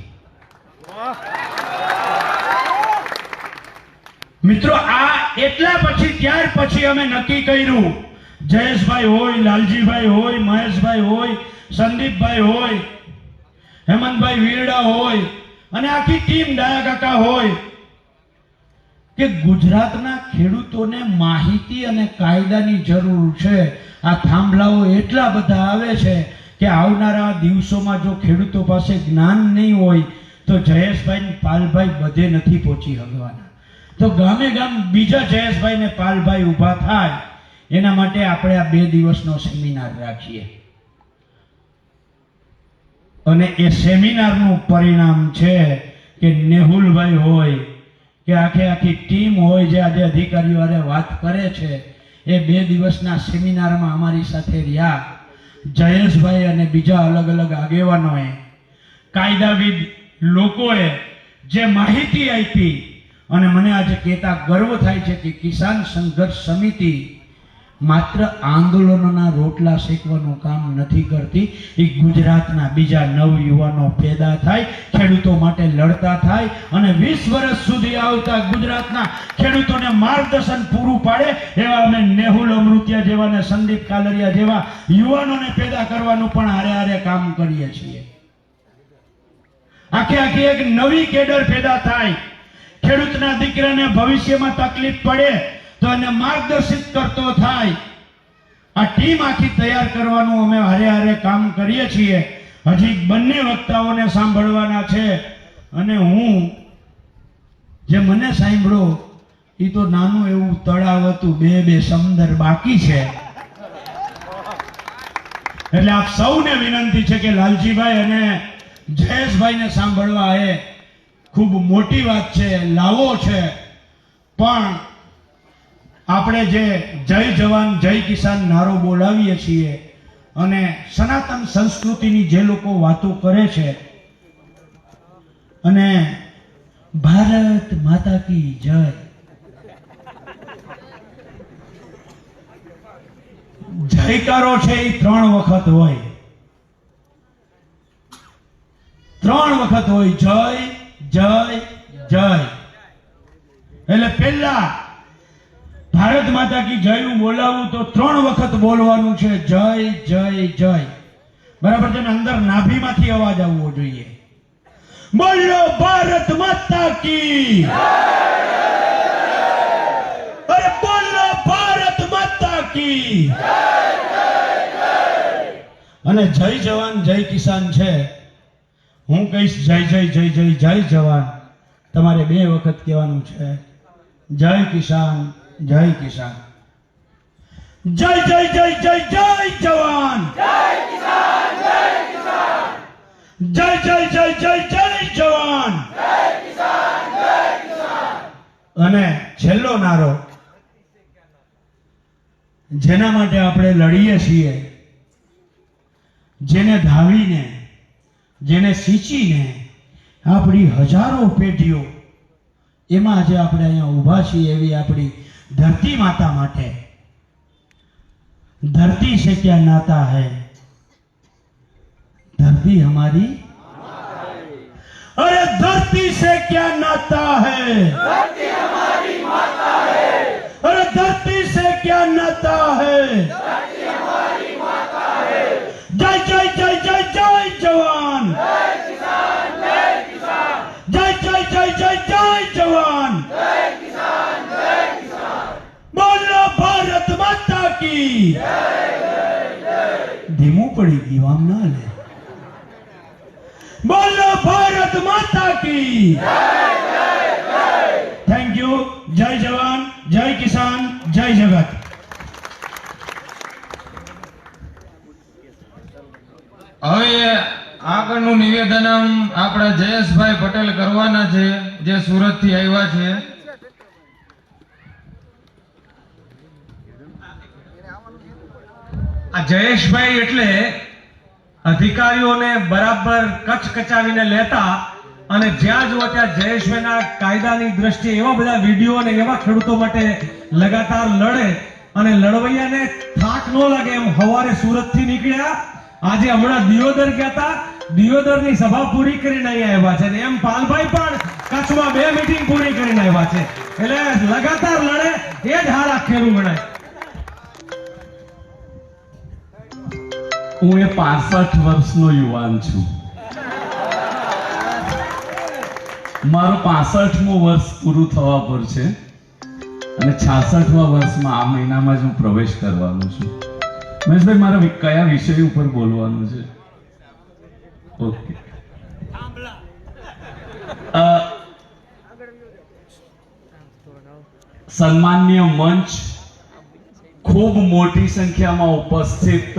મિત્રો આ એટલા પછી ત્યાર પછી અમે નક્કી કર્યું, જયેશભાઈ હોય, લાલજીભાઈ હોય, મહેશભાઈ હોય, સંદીપભાઈ હોય, હેમંતભાઈ વીરડા હોય અને આખી ટીમ ડાયા કાકા હોય કે ગુજરાતના ખેડૂતોને માહિતી અને કાયદાની જરૂર છે. આ થાંભલાઓ એટલા બધા આવે છે કે આવનારા દિવસોમાં જો ખેડૂતો પાસે જ્ઞાન નહીં હોય તો જયેશભાઈ ને પાલભાઈ બધે નથી પહોંચી શકવાના. તો ગામે ગામ બીજા જયેશભાઈ ને પાલભાઈ ઊભા થાય એના માટે આપણે આ 2 દિવસનો સેમિનાર રાખીએ અને એ સેમિનારનું પરિણામ છે કે નેહુલભાઈ હોય કે આખી ટીમ હોય જે આજે અધિકારીઓ હારે વાત કરે છે, એ 2 દિવસના સેમિનારમાં અમારી સાથે રહ્યા. જયેશભાઈ અને બીજા અલગ અલગ આગેવાનોએ, કાયદાવિદ લોકોએ જે માહિતી આપી અને મને આજે કહેતા ગર્વ થાય છે કે કિસાન સંઘર્ષ સમિતિ માત્ર આંદોલનોના રોટલા શેકવાનું કામ નથી કરતી. એ ગુજરાતના બીજા નવયુવાનો પેદા થાય, ખેડૂતો માટે લડતા થાય અને 20 વર્ષ સુધી આવતા ગુજરાતના ખેડૂતોને માર્ગદર્શન પૂરું પાડે એવા અમે નેહુલ અમૃતિયા જેવા ને સંદીપ કાલરિયા જેવા યુવાનોને પેદા કરવાનું પણ હારે હારે કામ કરીએ છીએ. આખી એક નવી કેડર પેદા થાય. ખેડૂતના દીકરાને ભવિષ્યમાં તકલીફ પડે તો એને માર્ગદર્શિત કરતો થાય. આ ટીમ આખી તૈયાર કરવાનું અમે હારે હારે કામ કરીએ છીએ. હજી બંને વક્તાઓને સાંભળવાના છે અને હું જે મને સાંભળો એ તો નાનું એવું તળાવ હતું, 2 સમંદર બાકી છે. એટલે આપ સૌને વિનંતી છે કે લાલજીભાઈ અને જયેશભાઈને સાંભળવા એ ખૂબ મોટી વાત છે, લાવો છે. પણ આપણે જે જય જવાન જય કિસાન નારો બોલાવીએ છીએ અને સનાતન સંસ્કૃતિની જે લોકો વાતો કરે છે અને ભારત માતા કી જય, જયકારો છે એ 3 વખત હોય, 3 વખત હોય. જય જય જય એટલે પહેલા ભારત માતા કી જય નું બોલાવું તો 3 વખત બોલવાનું છે, જય જય જય. બરાબર છે ને? અંદર નાભીમાંથી અવાજ આવવો જોઈએ. બોલો ભારત માતા કી, અરે બોલો ભારત માતા કી. અને જય જવાન જય કિસાન છે. હું કહીશ જય જય જય જય જય જવાન, તમારે 2 વખત કહેવાનું છે. જય કિસાન જય કિસાન, જય જય જય જય જય જવાન, જય કિસાન જય કિસાન, જય જય જય જય જય જવાન, જય કિસાન જય કિસાન. અને છેલ્લો નારો જેના માટે આપણે લડીએ છીએ, જેને ધાવીને, જેને સિંચીને આપણી હજારો પેઢીઓ એમાં આજે આપણે અહીંયા ઊભા છીએ એવી આપણી ધરતી માતા માટે धरती से क्या नाता है, धरती हमारी, अरे धरती से क्या नाता है, धरती हमारी माता है, अरे धरती से क्या नाता है, धरती हमारी माता है। जय जय जय जय जय जवान, जय किसान, जय किसान, जय जय जय जय जय जवान, जय किसान, जय किसान, बोलो भारत माता की धीमू पड़ी गई वामना ले, बोलो भारत माता की थैंक यू। जय जवान, जय किसान, जय जगत। હવે આગળનું નિવેદન આપણા જયેશભાઈ પટેલ કરવાના છે, જે સુરત થી આવ્યા છે। આ જયેશભાઈ એટલે અધિકારીઓને બરાબર કચકચાવીને લેતા અને જ્યાં જુઓ ત્યાં જયેશભાઈના કાયદાની દ્રષ્ટિએ એવા બધા વિડીયો અને એવા ખેડૂતો માટે લગાતાર લડે અને લડવૈયાને થાક ન લાગે એમ સવારે સુરતથી નીકળ્યા, આજે હમણાં દિયોદર ગયા હતા, દિયોદરની સભા પૂરી કરીને અહીંયા આવ્યા છે, એમ પાલભાઈ પણ કચ્છમાં 2 મીટિંગ પૂરી કરીને આવ્યા છે, એટલે લગાતાર લડે એ જ હારા ખેડૂત ગણાય। હું એ 65 વર્ષનો યુવાન છું, મારું 65મું વર્ષ પૂરું થવા પર છે અને 66મા વર્ષમાં આ મહિનામાં જ હું પ્રવેશ કરવાનો છું। મહેશભાઈ, મારે કયા વિષય ઉપર બોલવાનું છે? ઓકે, સન્માનીય મંચ, ખૂબ મોટી સંખ્યામાં ઉપસ્થિત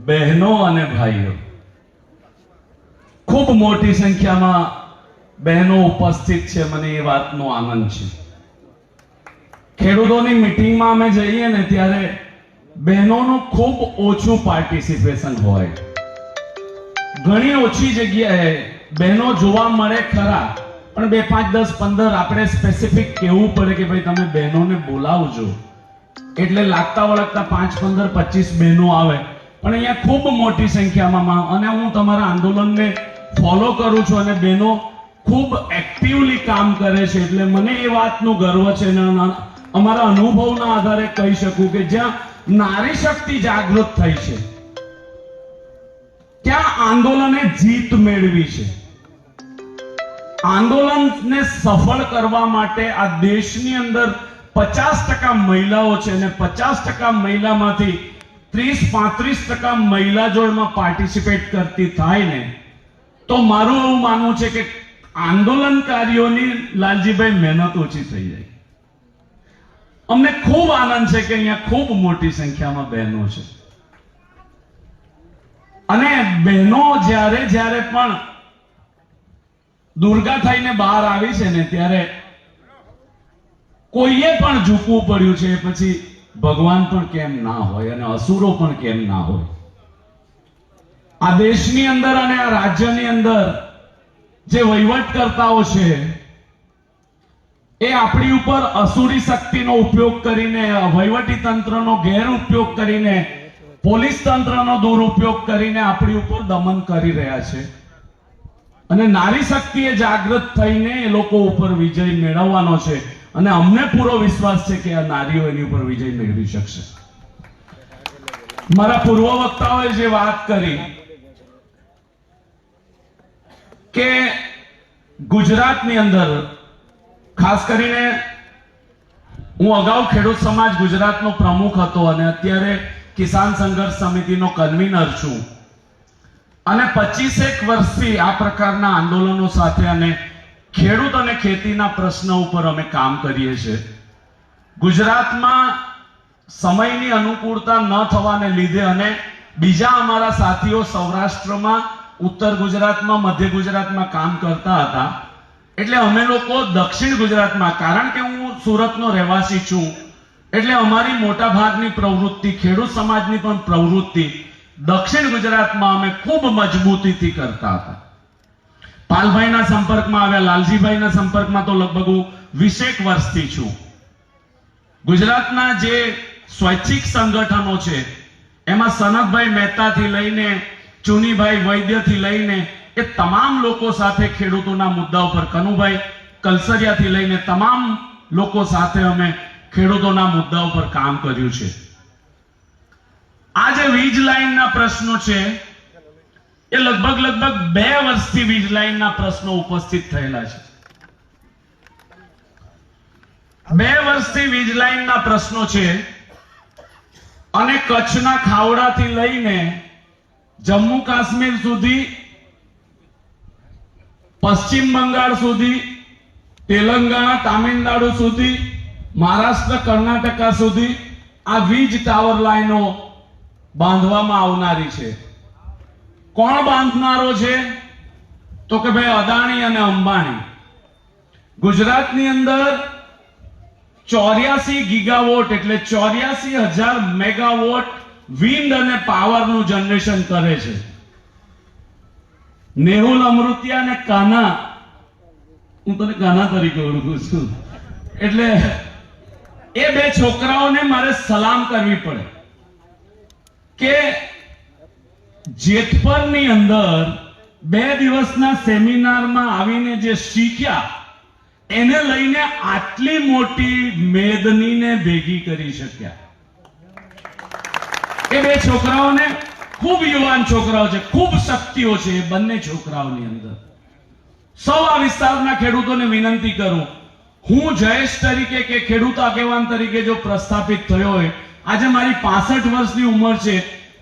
બહેનો અને ભાઈઓ, ખૂબ મોટી સંખ્યામાં બહેનો ઉપસ્થિત છે, મને એ વાતનો આનંદ છે। ખેડૂતોની મીટિંગમાં અમે જઈએ ને ત્યારે બહેનોનું ખૂબ ઓછું પાર્ટિસિપેશન હોય, ઘણી ઓછી જગ્યાએ બહેનો જોવા મળે ખરા, પણ 2, 5, 10, 15 આપણે સ્પેસિફિક કહેવું પડે કે ભાઈ તમે બહેનોને બોલાવજો, એટલે લાગતા વળગતા 5, 15, 25 બહેનો આવે, પણ અહીંયા ખૂબ મોટી સંખ્યામાં, અને હું તમારા આંદોલનને ફોલો કરું છું અને બહેનો ખૂબ એક્ટિવલી કામ કરે છે, એટલે મને એ વાતનું ગર્વ છે અને અમારા અનુભવના આધારે કહી શકું કે જ્યાં નારી શક્તિ જાગૃત થઈ છે ત્યાં આંદોલને જીત મેળવી છે। આંદોલનને સફળ કરવા માટે આ દેશની અંદર 50% મહિલાઓ છે અને 50% મહિલામાંથી 30-35% મહિલા જોડમાં પાર્ટિસિપેટ કરતી થાય ને તો મારું એવું માનવું છે કે આંદોલનકારીઓની લાલજીભાઈ મહેનત ઓછી થઈ જાય। અમને ખૂબ આનંદ છે કે અહીંયા ખૂબ મોટી સંખ્યામાં બહેનો છે અને બહેનો જ્યારે પણ દુર્ગા થઈને બહાર આવી છે ને ત્યારે કોઈએ પણ ઝૂકવું પડ્યું છે, પછી ભગવાન પણ કેમ ના હોય અને અસુરો પણ કેમ ના હોય। આ દેશની અંદર અને આ રાજ્યની અંદર જે વહીવટકર્તાઓ છે એ આપણી ઉપર અસુરી શક્તિનો ઉપયોગ કરીને, વહીવટી તંત્રનો ગેરઉપયોગ કરીને, પોલીસ તંત્રનો દુરુપયોગ કરીને આપણી ઉપર દમન કરી રહ્યા છે અને નારી શક્તિએ જાગૃત થઈને એ લોકો ઉપર વિજય મેળવવાનો છે અને અમને પૂરો વિશ્વાસ છે કે આ નારીઓ એની ઉપર વિજય મેળવી શકશે। મારા પૂર્વ વક્તાઓએ જે વાત કરી કે ગુજરાતની અંદર ખાસ કરીને, હું અગાઉ ખેડૂત સમાજ ગુજરાતનો પ્રમુખ હતો અને અત્યારે કિસાન સંઘર્ષ સમિતિનો કન્વીનર છું અને 25 વર્ષથી આ પ્રકારના આંદોલનો સાથે અને ખેડૂત અને ખેતીના પ્રશ્ન ઉપર અમે કામ કરીએ છીએ। ગુજરાતમાં સમયની અનુકૂળતા ન થવાને લીધે અને બીજા અમારા સાથીઓ સૌરાષ્ટ્રમાં, ઉત્તર ગુજરાતમાં, મધ્ય ગુજરાતમાં કામ કરતા હતા, એટલે અમે લોકો દક્ષિણ ગુજરાતમાં, કારણ કે હું સુરતનો રહેવાસી છું એટલે અમારી મોટા ભાગની પ્રવૃત્તિ, ખેડૂત સમાજની પણ પ્રવૃત્તિ દક્ષિણ ગુજરાતમાં અમે ખૂબ મજબૂતીથી કરતા હતા. પાલભાઈના સંપર્કમાં આવ્યા, લાલજીભાઈના સંપર્કમાં તો લગભગ હું 20 વર્ષથી છું. ગુજરાતના જે સ્વૈચ્છિક સંગઠનો છે એમાં સનતભાઈ મહેતાથી લઈને ચુનીભાઈ વૈદ્યથી લઈને એ તમામ લોકો સાથે ખેડૂતોના મુદ્દા ઉપર, કનુભાઈ કલસરિયાથી લઈને તમામ લોકો સાથે અમે ખેડૂતોના મુદ્દા ઉપર કામ કર્યું છે. આ જે વીજ લાઈનના પ્રશ્નો છે એ લગભગ 2 વર્ષથી વીજ લાઈનના પ્રશ્નો ઉપસ્થિત થયેલા છે. 2 વર્ષથી વીજ લાઈનના પ્રશ્નો છે અને કચ્છના ખાવડાથી લઈને જમ્મુ કાશ્મીર સુધી, પશ્ચિમ બંગાળ સુધી, તેલંગાણા તામિલનાડુ સુધી, મહારાષ્ટ્ર કર્ણાટકા સુધી આ વીજ ટાવર લાઈનો બાંધવામાં આવનારી છે. કોણ બાંધનારો છે? તો કે ભાઈ અદાણી અને અંબાણી. ગુજરાતની અંદર 84 ગીગાવોટ એટલે 84,000 મેગાવોટ વિન્ડ અને પાવરનું જનરેશન કરે છે. નેહુલ અમૃતિયા અને કાના, હું તને કાના તરીકે ઓળખું છું, એટલે એ 2 છોકરાઓને મારે સલામ કરવી પડે કે જેતપરની અંદર 2 દિવસના સેમિનારમાં આવીને જે શીખ્યા એને લઈને આટલી મોટી મેદનીને ભેગી કરી શક્યા. એ 2 છોકરાઓને, ખૂબ યુવાન છોકરાઓ છે, ખૂબ શક્તિઓ છે એ બંને છોકરાઓની અંદર. સૌ આ વિસ્તારના ખેડૂતોને વિનંતી કરું, હું જયેશ તરીકે કે ખેડૂત આગેવાન તરીકે જો પ્રસ્થાપિત થયો હોય, આજે મારી 65 વર્ષની ઉંમર છે,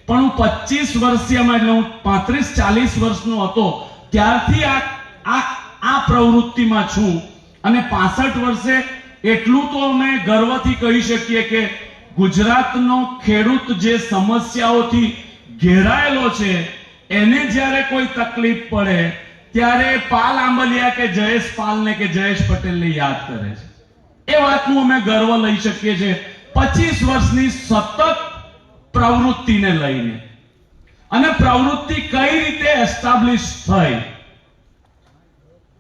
પણ હું 25 વર્ષથી, એટલે હું 35-40 વર્ષનો હતો ત્યારથી આ પ્રવૃત્તિમાં છું. અને 65 વર્ષે એટલું તો અમે ગર્વથી કહી શકીએ કે ગુજરાતનો ખેડૂત જે સમસ્યાઓથી ઘેરાયેલો છે એને જ્યારે કોઈ તકલીફ પડે ત્યારે પાલ આંબલિયા કે જયેશ પાલને કે જયેશ પટેલને યાદ કરે છે. એ વાતનું અમે ગર્વ લઈ શકીએ છીએ 25 વર્ષની સતત પ્રવૃત્તિને લઈને. અને પ્રવૃત્તિ કઈ રીતે એસ્ટાબ્લિશ થઈ,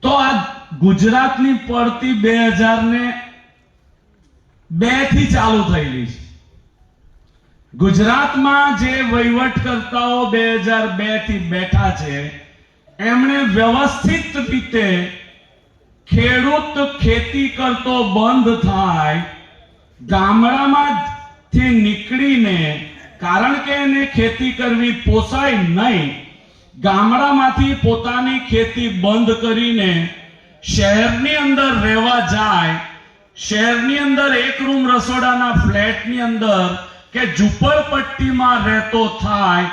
તો આ ગુજરાતની પડતી 2002 થી ચાલુ થયેલી છે. ગુજરાતમાં જે વહીવટકર્તાઓ 2002 થી બેઠા છે એમણે વ્યવસ્થિત રીતે ખેડૂત ખેતી કરતો બંધ થાય, ગામડામાંથી નીકળીને, કારણ કે એને ખેતી કરવી પોસાય નહીં, ગામડામાંથી પોતાની ખેતી બંધ કરીને શહેરની અંદર રહેવા જાય, શહેરની અંદર 1 રૂમ રસોડાના ફ્લેટની અંદર કે ઝૂંપડપટ્ટીમાં રહેતો થાય,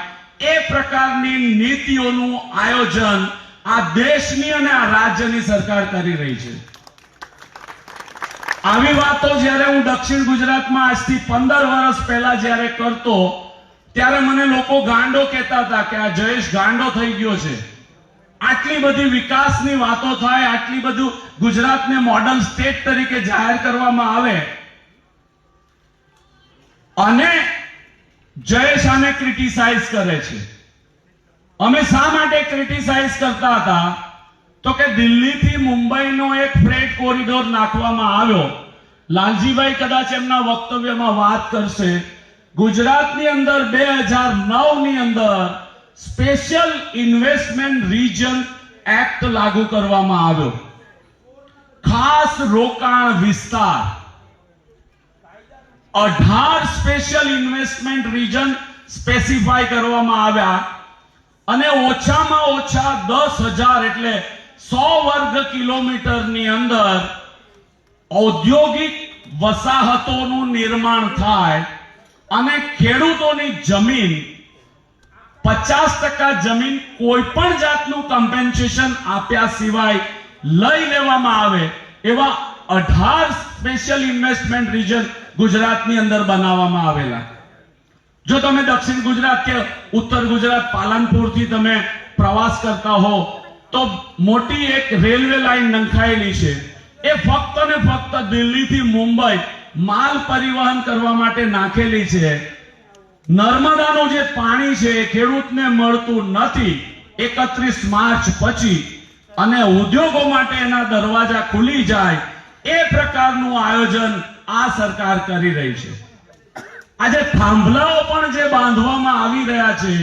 એ પ્રકારની નીતિઓનું આયોજન આ દેશની અને આ રાજ્યની સરકાર કરી રહી છે. આવી વાતો જ્યારે હું દક્ષિણ ગુજરાતમાં આજથી 15 વર્ષ પહેલા જ્યારે કરતો ત્યારે મને લોકો ગાંડો કહેતા હતા કે આ જયેશ ગાંડો થઈ ગયો છે. આટલી બધી વિકાસની વાતો થાય, આટલી બધું ગુજરાતને મોડલ સ્ટેટ તરીકે જાહેર કરવામાં આવે અને જયેશ આને ક્રિટિસાઇઝ કરે છે. અમે શા માટે ક્રિટિસાઇઝ કરતા હતા? તો કે દિલ્હીથી મુંબઈનો એક ફ્રેટ કોરિડોર નાખવામાં આવ્યો. લાલજીભાઈ કદાચ એમના વક્તવ્યમાં વાત કરશે. ગુજરાતની અંદર 2009 ની અંદર સ્પેશિયલ ઇન્વેસ્ટમેન્ટ રીજન એક્ટ લાગુ કરવામાં આવ્યો. ખાસ રોકાણ વિસ્તાર 18 સ્પેશિયલ ઇન્વેસ્ટમેન્ટ રીજન સ્પેસિફાઈ કરવામાં આવ્યા અને ઓછામાં ઓછા 10,000 એટલે 100 વર્ગ કિલોમીટરની અંદર ઔદ્યોગિક વસાહતોનું નિર્માણ થાય અને ખેડૂતોની જમીન 50% જમીન કોઈ પણ જાતનું કમ્પેન્સેશન આપ્યા સિવાય લઈ લેવામાં આવે એવા 18 સ્પેશિયલ ઇન્વેસ્ટમેન્ટ રીજન ગુજરાતની અંદર બનાવવામાં આવેલા. જો તમે દક્ષિણ ગુજરાત કે ઉત્તર ગુજરાત પાલનપુરથી તમે પ્રવાસ કરતા હો તો મોટી એક રેલવે લાઈન નંખાયેલી છે. એ ફક્ત ને ફક્ત દિલ્હીથી મુંબઈ માલ પરિવહન કરવા માટે નાખેલી છે. નર્મદાનું જે પાણી છે એ ખેડૂતને મળતું નથી 31 માર્ચ પછી, અને ઉદ્યોગો માટે એના દરવાજા ખુલી જાય એ પ્રકારનું આયોજન આ સરકાર કરી રહી છે. આજે થાંભલાઓ પણ જે બાંધવામાં આવી રહ્યા છે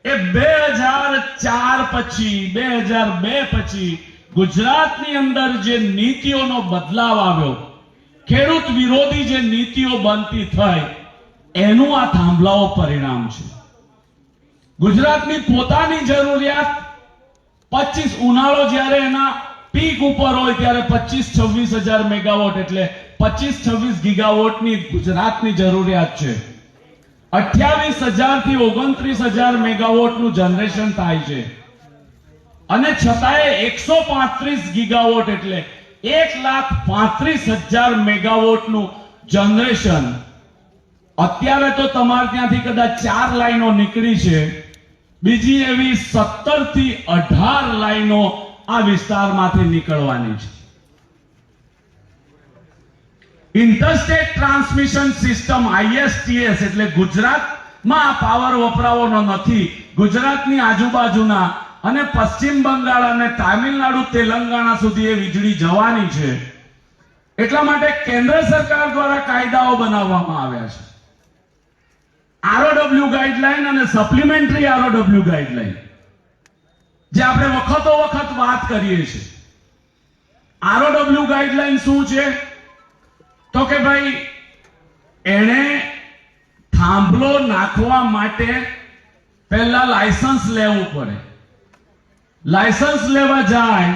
એ 2004 પછી 2002 પછી ગુજરાતની અંદર જે નીતિઓનો બદલાવ આવ્યો, ખેડૂત વિરોધી જે નીતિઓ બનતી થઈ, એનું આ થાંભલાઓ પરિણામ છે. ગુજરાતની પોતાની જરૂરિયાત 25 ઉનાળો જ્યારે એના પીક ઉપર હોય ત્યારે 25-26 હજાર મેગાવોટ એટલે 25-26 ગીગાવોટની ગુજરાતની જરૂરિયાત છે. 28,000 થી 29,000 મેગાવોટનું જનરેશન થાય છે, અને છતાંય 135 ગીગાવોટ એટલે 1,35,000 મેગાવોટનું જનરેશન. અત્યારે તો તમારે ત્યાંથી કદાચ 4 લાઈનો નીકળી છે, બીજી એવી 17 થી 18 લાઈનો આ વિસ્તારમાંથી નીકળવાની છે. ઇન્ટરસ્ટેટ ટ્રાન્સમિશન સિસ્ટમ ISTS એટલે ગુજરાતમાં આ પાવર વપરાવાનો નથી, ગુજરાતની આજુબાજુના અને પશ્ચિમ બંગાળ અને તામિલનાડુ તેલંગાણા સુધી એ વીજળી જવાની છે. એટલા માટે કેન્દ્ર સરકાર દ્વારા કાયદાઓ બનાવવામાં આવ્યા છે. ROW ગાઈડલાઈન અને સપ્લિમેન્ટરી ROW ગાઈડલાઈન, જે આપણે વખતો વખત વાત કરીએ છીએ. ROW ગાઈડલાઈન શું છે? તો કે ભાઈ એને થાંભલો નાખવા માટે પહેલા લાયસન્સ લેવું પડે. લાયસન્સ લેવા જાય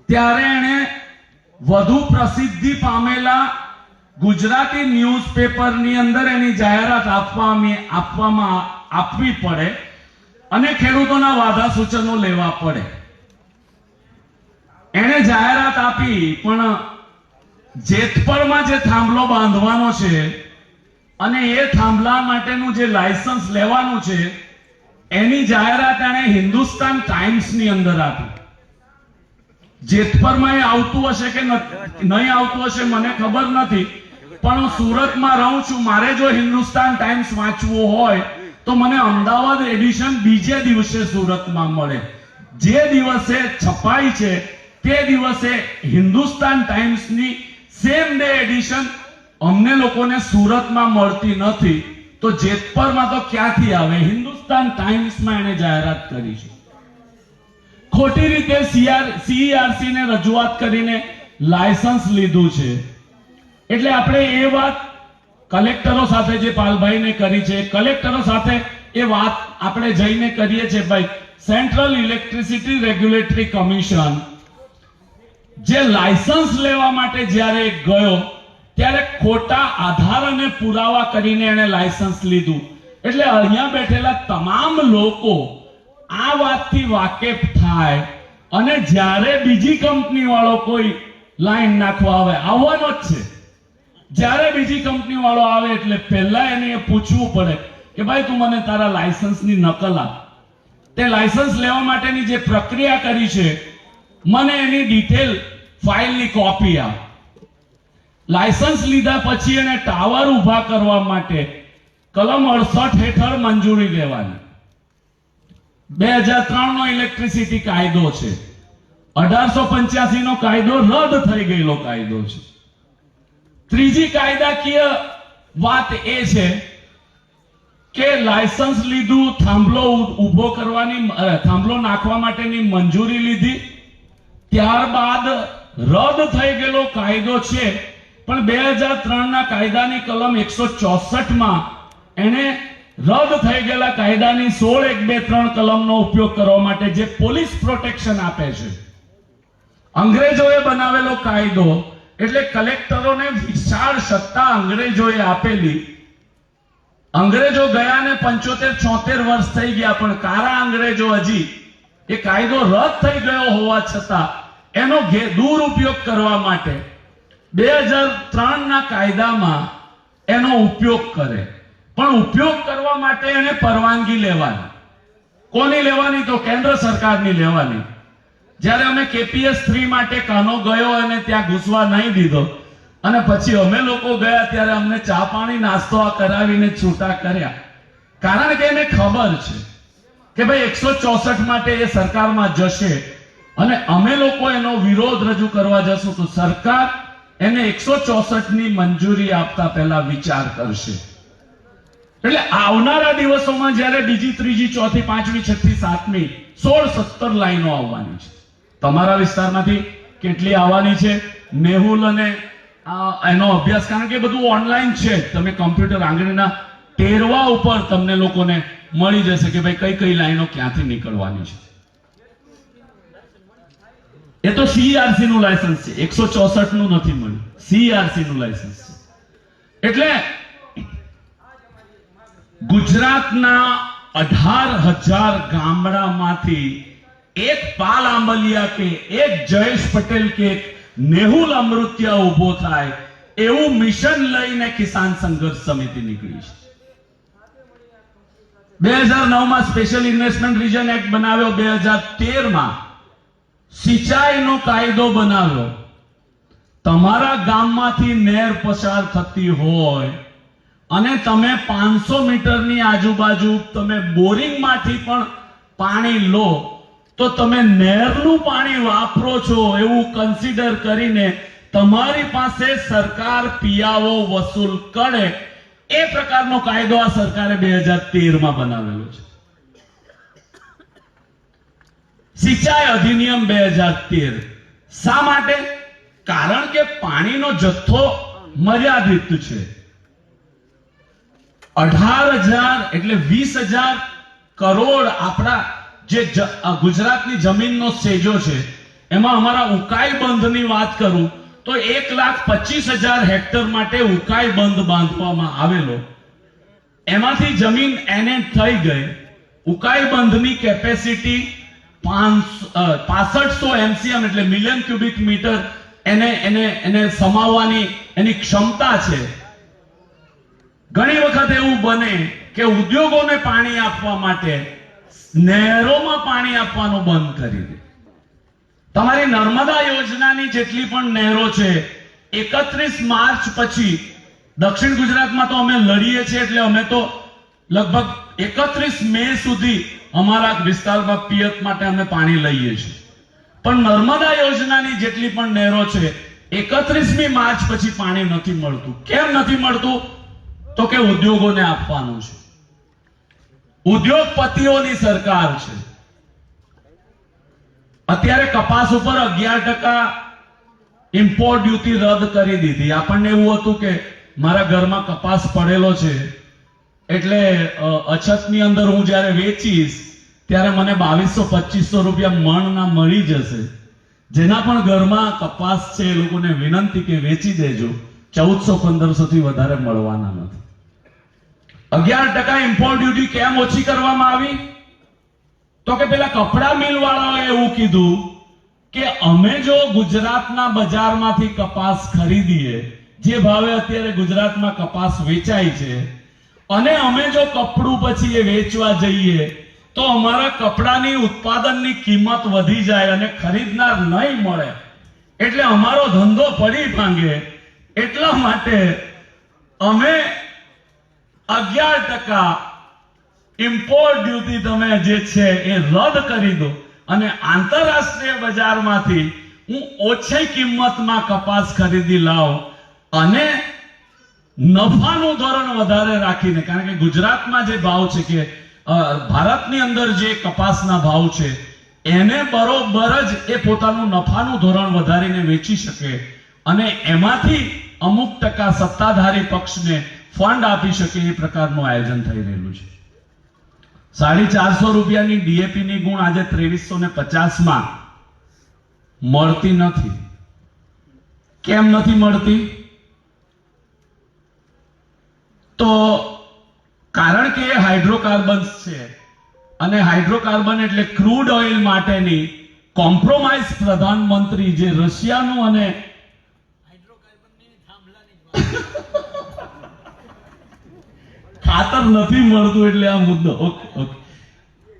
ત્યારે એને વધુ પ્રસિદ્ધિ પામેલા ગુજરાતી ન્યૂઝપેપરની અંદર એની જાહેરાત આપવી પડે, અને ખેડૂતોના વાધા સૂચનો લેવા પડે. એને જાહેરાત આપી, પણ જેતપરમાં જે થાંભલો બાંધવાનો છે અને એ થાંભલા માટેનું જે લાયસન્સ લેવાનું છે એની જાહેરાત એણે હિન્દુસ્તાન ટાઈમ્સની અંદર આપી. જેતપરમાં એ આવતું હશે કે નહીં આવતું હશે મને ખબર નથી, પણ હું સુરતમાં રહું છું. મારે જો હિન્દુસ્તાન ટાઈમ્સ વાંચવું હોય તો મને અમદાવાદ એડિશન બીજે દિવસે સુરતમાં મળે. જે દિવસે છપાઈ છે તે દિવસે હિન્દુસ્તાન ટાઈમ્સની સેમ ડે એડિશન અમને લોકોને સુરતમાં મળતી નથી, તો જેતપરમાં તો ક્યાંથી આવે? હિન્દુસ્તાન ટાઈમ્સમાં એને જાહેરાત કરી છે. ખોટી રીતે CERC ને રજૂઆત કરીને લાયસન્સ લીધું છે. એટલે આપણે એ વાત કલેક્ટરો સાથે જે પાલભાઈને કરી છે, કલેક્ટરો સાથે એ વાત આપણે જઈને કરીએ છીએ. ભાઈ, સેન્ટ્રલ ઇલેક્ટ્રિસિટી રેગ્યુલેટરી કમિશન જે લાયસન્સ લેવા માટે જ્યારે ગયો ત્યારે ખોટા આધાર અને પુરાવા કરીને એને લાયસન્સ લીધું. એટલે અહીંયા બેઠેલા તમામ લોકો આ વાતથી વાકેફ થાય, અને જ્યારે બીજી કંપની વાળો કોઈ લાઈન નાખવા આવે, આવવાનો જ છે, જ્યારે બીજી કંપની વાળો આવે એટલે પહેલા એને પૂછવું પડે કે ભાઈ તું મને તારા લાયસન્સની નકલ આપ. તે લાયસન્સ લેવા માટેની જે પ્રક્રિયા કરી છે મને એની ડિટેલ ફાઇલની કોપી આપ. લાયસન્સ લીધા પછી એને ટાવર ઊભા કરવા માટે કલમ 68 હેઠળ મંજૂરી લેવાની. 2003 નો ઇલેક્ટ્રિસિટી કાયદો છે, 1885 નો કાયદો રદ થઈ ગયેલો કાયદો છે. ત્રીજી કાયદાકીય વાત એ છે કે લાયસન્સ લીધું, થાંભલો ઊભો કરવાની, થાંભલો નાખવા માટેની મંજૂરી લીધી, ત્યારબાદ રદ થઈ ગયેલો કાયદો છે, પણ 2003 ના કાયદાની કલમ 164 એને રદ થઈ ગયેલા કાયદાની 16(1)(2)(3) કલમનો ઉપયોગ કરવા માટે જે પોલીસ પ્રોટેક્શન આપે છે. અંગ્રેજોએ બનાવેલો કાયદો એટલે કલેક્ટરોને વિશાળ સત્તા અંગ્રેજોએ આપેલી. અંગ્રેજો ગયા ને 75-76 વર્ષ થઈ ગયા, પણ કારા અંગ્રેજો હજી એ કાયદો રદ થઈ ગયો હોવા છતાં એનો દુરુપયોગ કરવા માટે 2003 ના કાયદામાં એનો ઉપયોગ કરે. પણ ઉપયોગ કરવા માટે એને પરવાનગી લેવાની. કોની લેવાની? તો કેન્દ્ર સરકારની લેવાની. જ્યારે અમે KPS 3 માટે કાનો ગયો અને ત્યાં ઘૂસવા નહીં દીધો, અને પછી અમે લોકો ગયા ત્યારે અમને ચા પાણી નાસ્તો આ કરાવીને છૂટા કર્યા. કારણ કે એને ખબર છે કે ભાઈ 164 માટે એ સરકારમાં જશે અને અમે લોકો એનો વિરોધ રજૂ કરવા જશું તો સરકાર એને 164 ની મંજૂરી આપતા પહેલા વિચાર કરશે. એટલે આવનારા દિવસોમાં જ્યારે બીજી, ત્રીજી, ચોથી, પાંચમી, છઠ્ઠી, સાતમી 16-17 લાઈનો આવવાની છે. તમારા વિસ્તારમાંથી કેટલી આવવાની છે? મેહુલ અને એનો અભ્યાસ, કારણ કે બધું ઓનલાઈન છે, તમે કમ્પ્યુટર આંગળીના ટેરવા ઉપર તમને લોકોને મળી જશે કે ભાઈ કઈ કઈ લાઈનો ક્યાંથી નીકળવાની છે. એ તો CERC નું લાયસન્સ છે, 164 નું નથી મળ્યું, CERC નું લાયસન્સ છે. એટલે ગુજરાતના 18,000 ગામડામાંથી એક પાલ આંબલિયા કે એક જયેશ પટેલ કે એક નેહુલ અમૃતિયા ઉભો થાય એવું મિશન લઈને કિસાન સંઘર્ષ સમિતિ નીકળી છે. 2009માં સ્પેશિયલ ઇન્વેસ્ટમેન્ટ રિજન એક્ટ બનાવ્યો, 2013માં સિંચાઈનો કાયદો બનાવ્યો. તમારા ગામમાંથી નહેર પસાર થતી હોય અને તમે 500 મીટરની આજુબાજુ તમે બોરિંગમાંથી પણ પાણી લો તો તમે નહેરનું પાણી વાપરો છો એવું કન્સિડર કરીને તમારી પાસે સરકાર પિયાવો વસૂલ કરે એ પ્રકારનો કાયદો આ સરકારે 2013માં બનાવેલો છે. સિંચાઈ અધિનિયમ 2013. શા માટે? કારણ કે પાણીનો જથ્થો મર્યાદિત છે. 18,000 એટલે 20,000 કરોડ આપણા જે ગુજરાતની જમીનનો સેજો છે એમાં અમારા ઉકાઈ બંધની વાત કરું તો 1,25,000 હેક્ટર માટે ઉકાઈ બંધ બાંધવામાં આવેલો. એમાંથી જમીન એને થઈ ગઈ. ઉકાઈ બંધની કેપેસિટી 6500 MCM એટલે મિલિયન ક્યુબિક મીટર એને સમાવવાની એની ક્ષમતા છે. ઘણી વખત એવું બને કે ઉદ્યોગોને પાણી આપવા માટે નહેરોમાં પાણી આપવાનું બંધ કરી દે. તમારી નર્મદા યોજનાની જેટલી પણ નહેરો છે 31 માર્ચ પછી દક્ષિણ ગુજરાતમાં તો અમે લડીએ છીએ એટલે અમે તો લગભગ 31 મે સુધી અમારા વિસ્તારમાં પિયત માટે અમે પાણી લઈએ છીએ. પણ નર્મદા યોજનાની જેટલી પણ નહેરો છે 31મી માર્ચ પછી પાણી નથી મળતું. કેમ નથી મળતું? તો કે ઉદ્યોગોને આપવાનું છે. ઉદ્યોગપતિઓની સરકાર છે. અત્યારે કપાસ ઉપર 11% ઇમ્પોર્ટ ડ્યુટી રદ કરી દીધી. આપણને એવું હતું કે મારા ઘરમાં કપાસ પડેલો છે એટલે અછતની અંદર હું જ્યારે વેચીશ ત્યારે મને 2200-2500 રૂપિયા મણના મળી જશે. જેના પણ ઘરમાં કપાસ છે એ લોકોને વિનંતી કે વેચી દેજો, 1400-1500 થી વધારે મળવાના નથી. 11% ઇમ્પોર્ટ ડ્યુટી કેમ ઓછી કરવામાં આવી? તો કે પેલા કપડા મિલ વાળાઓએ એવું કીધું કે અમે જો ગુજરાતના બજારમાંથી કપાસ ખરીદીએ, જે ભાવે અત્યારે ગુજરાતમાં કપાસ વેચાય છે, અને અમે જો કપડું પછી એ વેચવા જઈએ તો અમારા કપડાની ઉત્પાદનની કિંમત વધી જાય અને ખરીદનાર નહીં મળે, એટલે અમારો ધંધો પડી ભાંગે. એટલા માટે અમે 11% ઇમ્પોર્ટ ડ્યુટી તમે જે છે એ રદ કરી દો અને આંતરરાષ્ટ્રીય બજારમાંથી હું ઓછી કિંમતમાં કપાસ ખરીદી લાવ અને નફાનું ધોરણ વધારે રાખીને, કારણ કે ગુજરાતમાં જે ભાવ છે કે ભારતની અંદર જે કપાસના ભાવ છે એને બરોબર જ એ પોતાનું નફાનું ધોરણ વધારીને વેચી શકે અને એમાંથી અમુક ટકા સત્તાધારી પક્ષને ફંડ આપી શકે એ પ્રકારનું આયોજન થઈ રહેલું છે. 450 રૂપિયાની ડીએપી ની ગુણ આજે 2350 મળતી નથી. કેમ નથી મળતી? તો કારણ કે એ હાઇડ્રોકાર્બન્સ છે અને હાઇડ્રોકાર્બન એટલે ક્રૂડ ઓઇલ માટેની કોમ્પ્રોમાઇઝ પ્રધાનમંત્રી જે રશિયાનું અને ખાતર નથી મળતું એટલે આ મુદ્દો.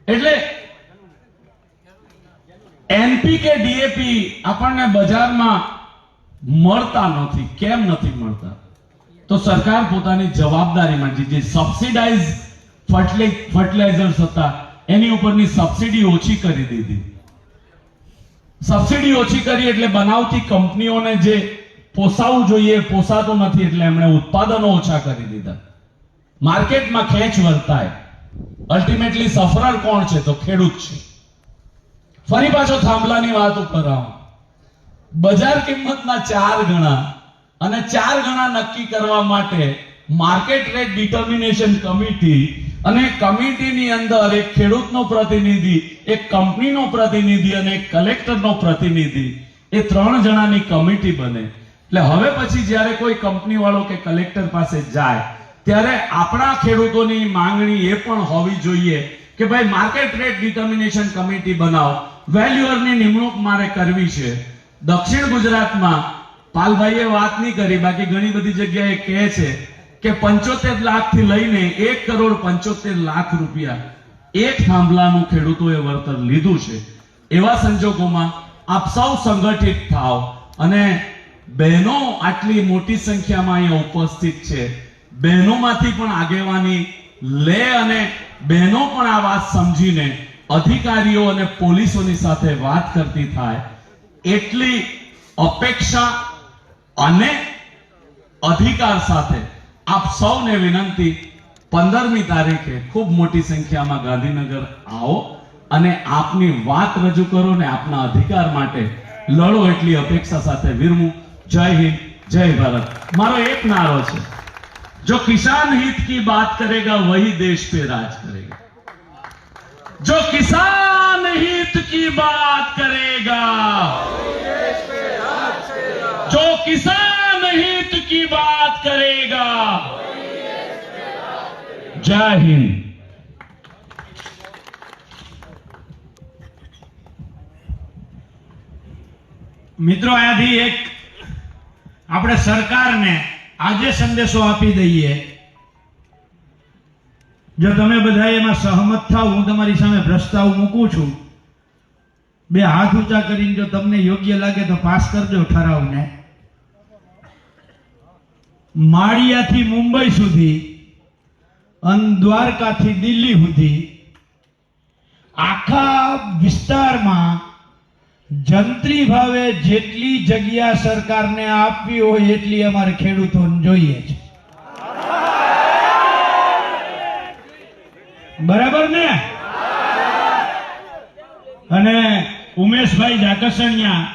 એટલે એનપીકે ડીએપી આપણને બજારમાં મળતા નથી. કેમ નથી મળતા? તો સરકાર પોતાની જવાબદારીમાં જે સબસિડાઇઝ ફર્ટિલાઇઝર્સ હતા એની ઉપરની સબસિડી ઓછી કરી દીધી. સબસિડી ઓછી કરી એટલે બનાવતી કંપનીઓને જે પોસાવવું જોઈએ પોસાતું નથી, એટલે એમણે ઉત્પાદનો ઓછા કરી દીધા. માર્કેટમાં ખેંચ વર્તાય. અલ્ટિમેટલી સફરર કોણ છે? તો ખેડૂત છે. ફરી પાછો થાંભલાની વાત ઉપર આવું. બજાર કિંમતના 4 ગણા અને 4 ગણા નક્કી કરવા માટે માર્કેટ રેટ ડિટર્મિનેશન કમિટી અને કમિટીની અંદર એક ખેડૂતનો પ્રતિનિધિ, એક કંપનીનો પ્રતિનિધિ અને એક કલેક્ટરનો પ્રતિનિધિ, એ 3 જણાની કમિટી બને. એટલે હવે પછી જ્યારે કોઈ કંપની વાળો કે કલેક્ટર પાસે જાય ત્યારે આપણા ખેડૂતોની માંગણી એ પણ હોવી જોઈએ કે ભાઈ માર્કેટ રેટ ડિટર્મિનેશન કમિટી બનાવો, વેલ્યુઅરની નિમણૂક મારે કરવી છે. દક્ષિણ ગુજરાતમાં પાલભાઈએ વાત નહીં કરી, બાકી ઘણી બધી જગ્યાએ કહે છે કે 75 લાખથી લઈને 1,75,00,000 રૂપિયા એક થાંભલાનું ખેડૂતોએ વળતર લીધું છે. એવા સંજોગોમાં આપ સૌ સંગઠિત થાવ અને બહેનો આટલી મોટી સંખ્યામાં અહીંયા ઉપસ્થિત છે, બહેનોમાંથી પણ આગેવાની લે અને બહેનો પણ આ વાત સમજીને અધિકારીઓ અને પોલીસોની સાથે વાત કરતી થાય, એટલી અપેક્ષા અને અધિકાર સાથે આપ સૌને વિનંતી, 15મી તારીખે ખૂબ મોટી સંખ્યામાં ગાંધીનગર આવો અને આપની વાત રજૂ કરો ને આપના અધિકાર માટે લડો, એટલી અપેક્ષા સાથે વિરમું. જય હિન્દ, જય ભારત. મારો એક નારો છે, જો કિसान हित की बात करेगा वही देश पे राज करेगा. जो किसान हित की बात करेगा, जो किसान हित की बात करेगा. जय हिंद. મિત્રો, આયાથી એક આપણે સરકારને આજે સંદેશો આપી દઈએ. જો તમે બધા એમાં સહમત થાવ, હું તમારી સામે પ્રસ્તાવ મૂકું છું. 2 હાથ ઊંચા કરીને જો તમને યોગ્ય લાગે તો પાસ કરજો ઠરાવને. માળિયાથી મુંબઈ સુધી અને દ્વારકાથી દિલ્હી સુધી આખા વિસ્તારમાં જંત્રી ભાવે જેટલી જગ્યા સરકારને આપવી હોય એટલી અમારે ખેડૂતોને જોઈએ છે. બરાબર ને? અને ઉમેશભાઈ જાકસણિયા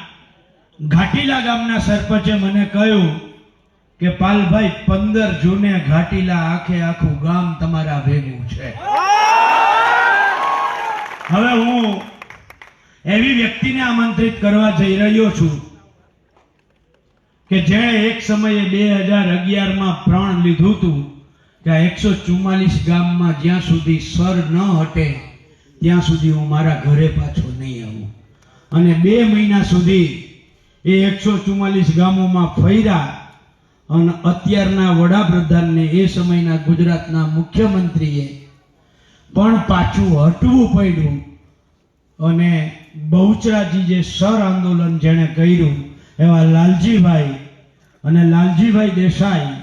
ઘાટીલા ગામના સરપંચે મને કહ્યું કે પાલભાઈ 15 જૂને ઘાટીલા આખું ગામ તમારા ભેગું છે. હવે હું એવી વ્યક્તિને આમંત્રિત કરવા જઈ રહ્યો છું કે જેણે એક સમયે 2011માં પ્રણ લીધું હતું કે 144 ગામમાં જ્યાં સુધી સર ન હટે ત્યાં સુધી હું મારા ઘરે પાછો નહીં આવું. અને 2 મહિના સુધી એ 144 ગામોમાં ફર્યા અને અત્યારના વડાપ્રધાનને, એ સમયના ગુજરાતના મુખ્યમંત્રીએ પણ પાછું હટવું પડ્યું. અને બહુચરાજી જે સર આંદોલન જેણે કર્યું એવા લાલજીભાઈ અને લાલજીભાઈ દેસાઈ,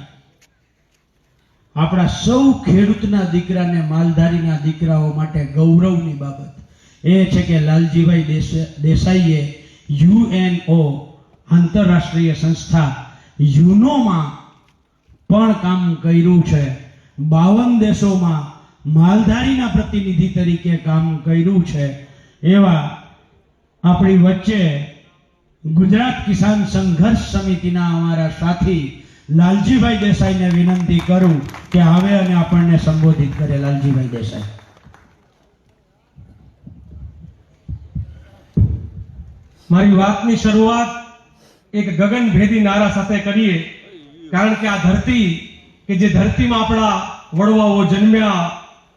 આપણા સૌ ખેડૂતના દીકરાને, માલધારીના દીકરાઓ માટે ગૌરવની બાબત એ છે કે લાલજીભાઈ દેસાઈએ યુએનઓ આંતરરાષ્ટ્રીય સંસ્થા યુનોમાં પણ કામ કર્યું છે. 52 દેશોમાં માલધારીના પ્રતિનિધિ તરીકે કામ કર્યું છે. એવા આપણી વચ્ચે ગુજરાત કિસાન સંઘર્ષ સમિતિના અમારા સાથી લાલજીભાઈ દેસાઈને વિનંતી કરું કે આવે અને આપણને સંબોધિત કરે. લાલજીભાઈ દેસાઈ. મારી વાતની શરૂઆત એક ગગનભેદી નારા સાથે કરીએ, કારણ કે આ ધરતી કે જે ધરતીમાં આપણા વડવાઓ જન્મ્યા,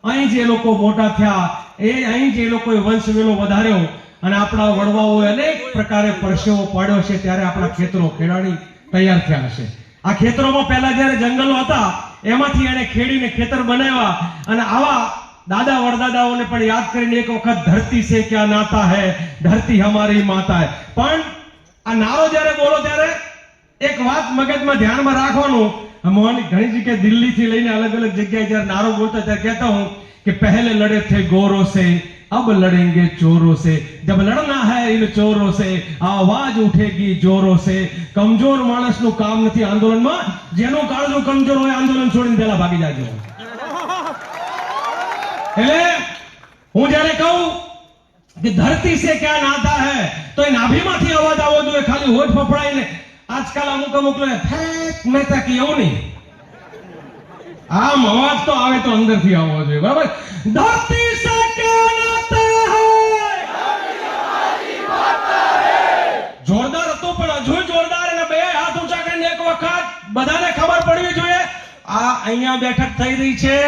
અહીં જે લોકો મોટા થયા, અહીં જે લોકોએ વંશ વેલો વધાર્યો અને આપણા વડવાઓએ અનેક પ્રકારે પરસેવો પાડ્યો છે, ત્યારે આપણા ખેતરો ખેડાણી તૈયાર થયા છે. આ ખેતરોમાં પહેલા જ્યારે જંગલો હતા એમાંથી એને ખેડીને ખેતર બનાવ્યા. અને આવા દાદા વડદાદાઓને પણ યાદ કરીને એક વખત ધરતી સે ક્યા નાતા હૈ, ધરતી હમારી માતા હૈ. પણ આ નારો જ્યારે બોલો ત્યારે એક વાત મગજમાં ધ્યાનમાં રાખવાનું. મોહન ઘણી જગ્યાએ દિલ્હીથી લઈને અલગ અલગ જગ્યાએ જ્યારે નારો બોલતો ત્યારે કહેતા હું કે પહેલે લડે થે ગોરો સે अब लड़ेंगे चोरों से जब लड़ना है इन चोरों से आवाज उठेगी जोरों से कमजोर माणसનું કામ નથી આંદોલનમાં જેનું કાળજું કમજોર હોય આંદોલન છોડીને પહેલા ભાગી જાજો એટલે હું જ્યારે કહું કે ધરતી से क्या नाता है तो એ નાભીમાંથી અવાજ આવવો જોઈએ ખાલી હોઠ ફફડાઈને આજકાલ અમુક લોકો ફેક મહેતા કે એવું નહીં આમ અવાજ તો આવે તો અંદરથી આવવો જોઈએ બરાબર ધરતી से क्या नाता है જોરદાર હતો પણ હજુ જોરદાર અને બે હાથ ઊંચા કરીને એક વખત બધાને ખબર પડવી જોઈએ આ અહીંયા બેઠક થઈ રહી છે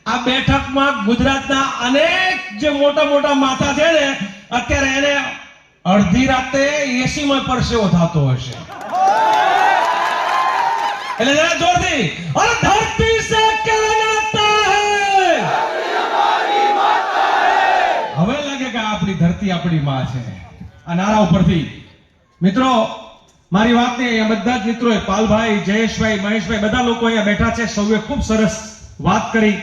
આ બેઠકમાં ગુજરાતના અનેક જે મોટા મોટા માથા છે ને અત્યારે એને અડધી રાતે એસી માં પરસેવો થતો હશે એટલે જરા જોરથી અરે ધરતી સે ક્યા નાતા હૈ હવે લાગે કે આપણી ધરતી આપણી માં છે આ નારા ઉપરથી મિત્રો મારી વાતને અહીંયા બધા જ મિત્રોએ પાલભાઈ જયેશભાઈ મહેશભાઈ બધા લોકો અહીંયા બેઠા છે સૌએ ખૂબ સરસ વાત કરી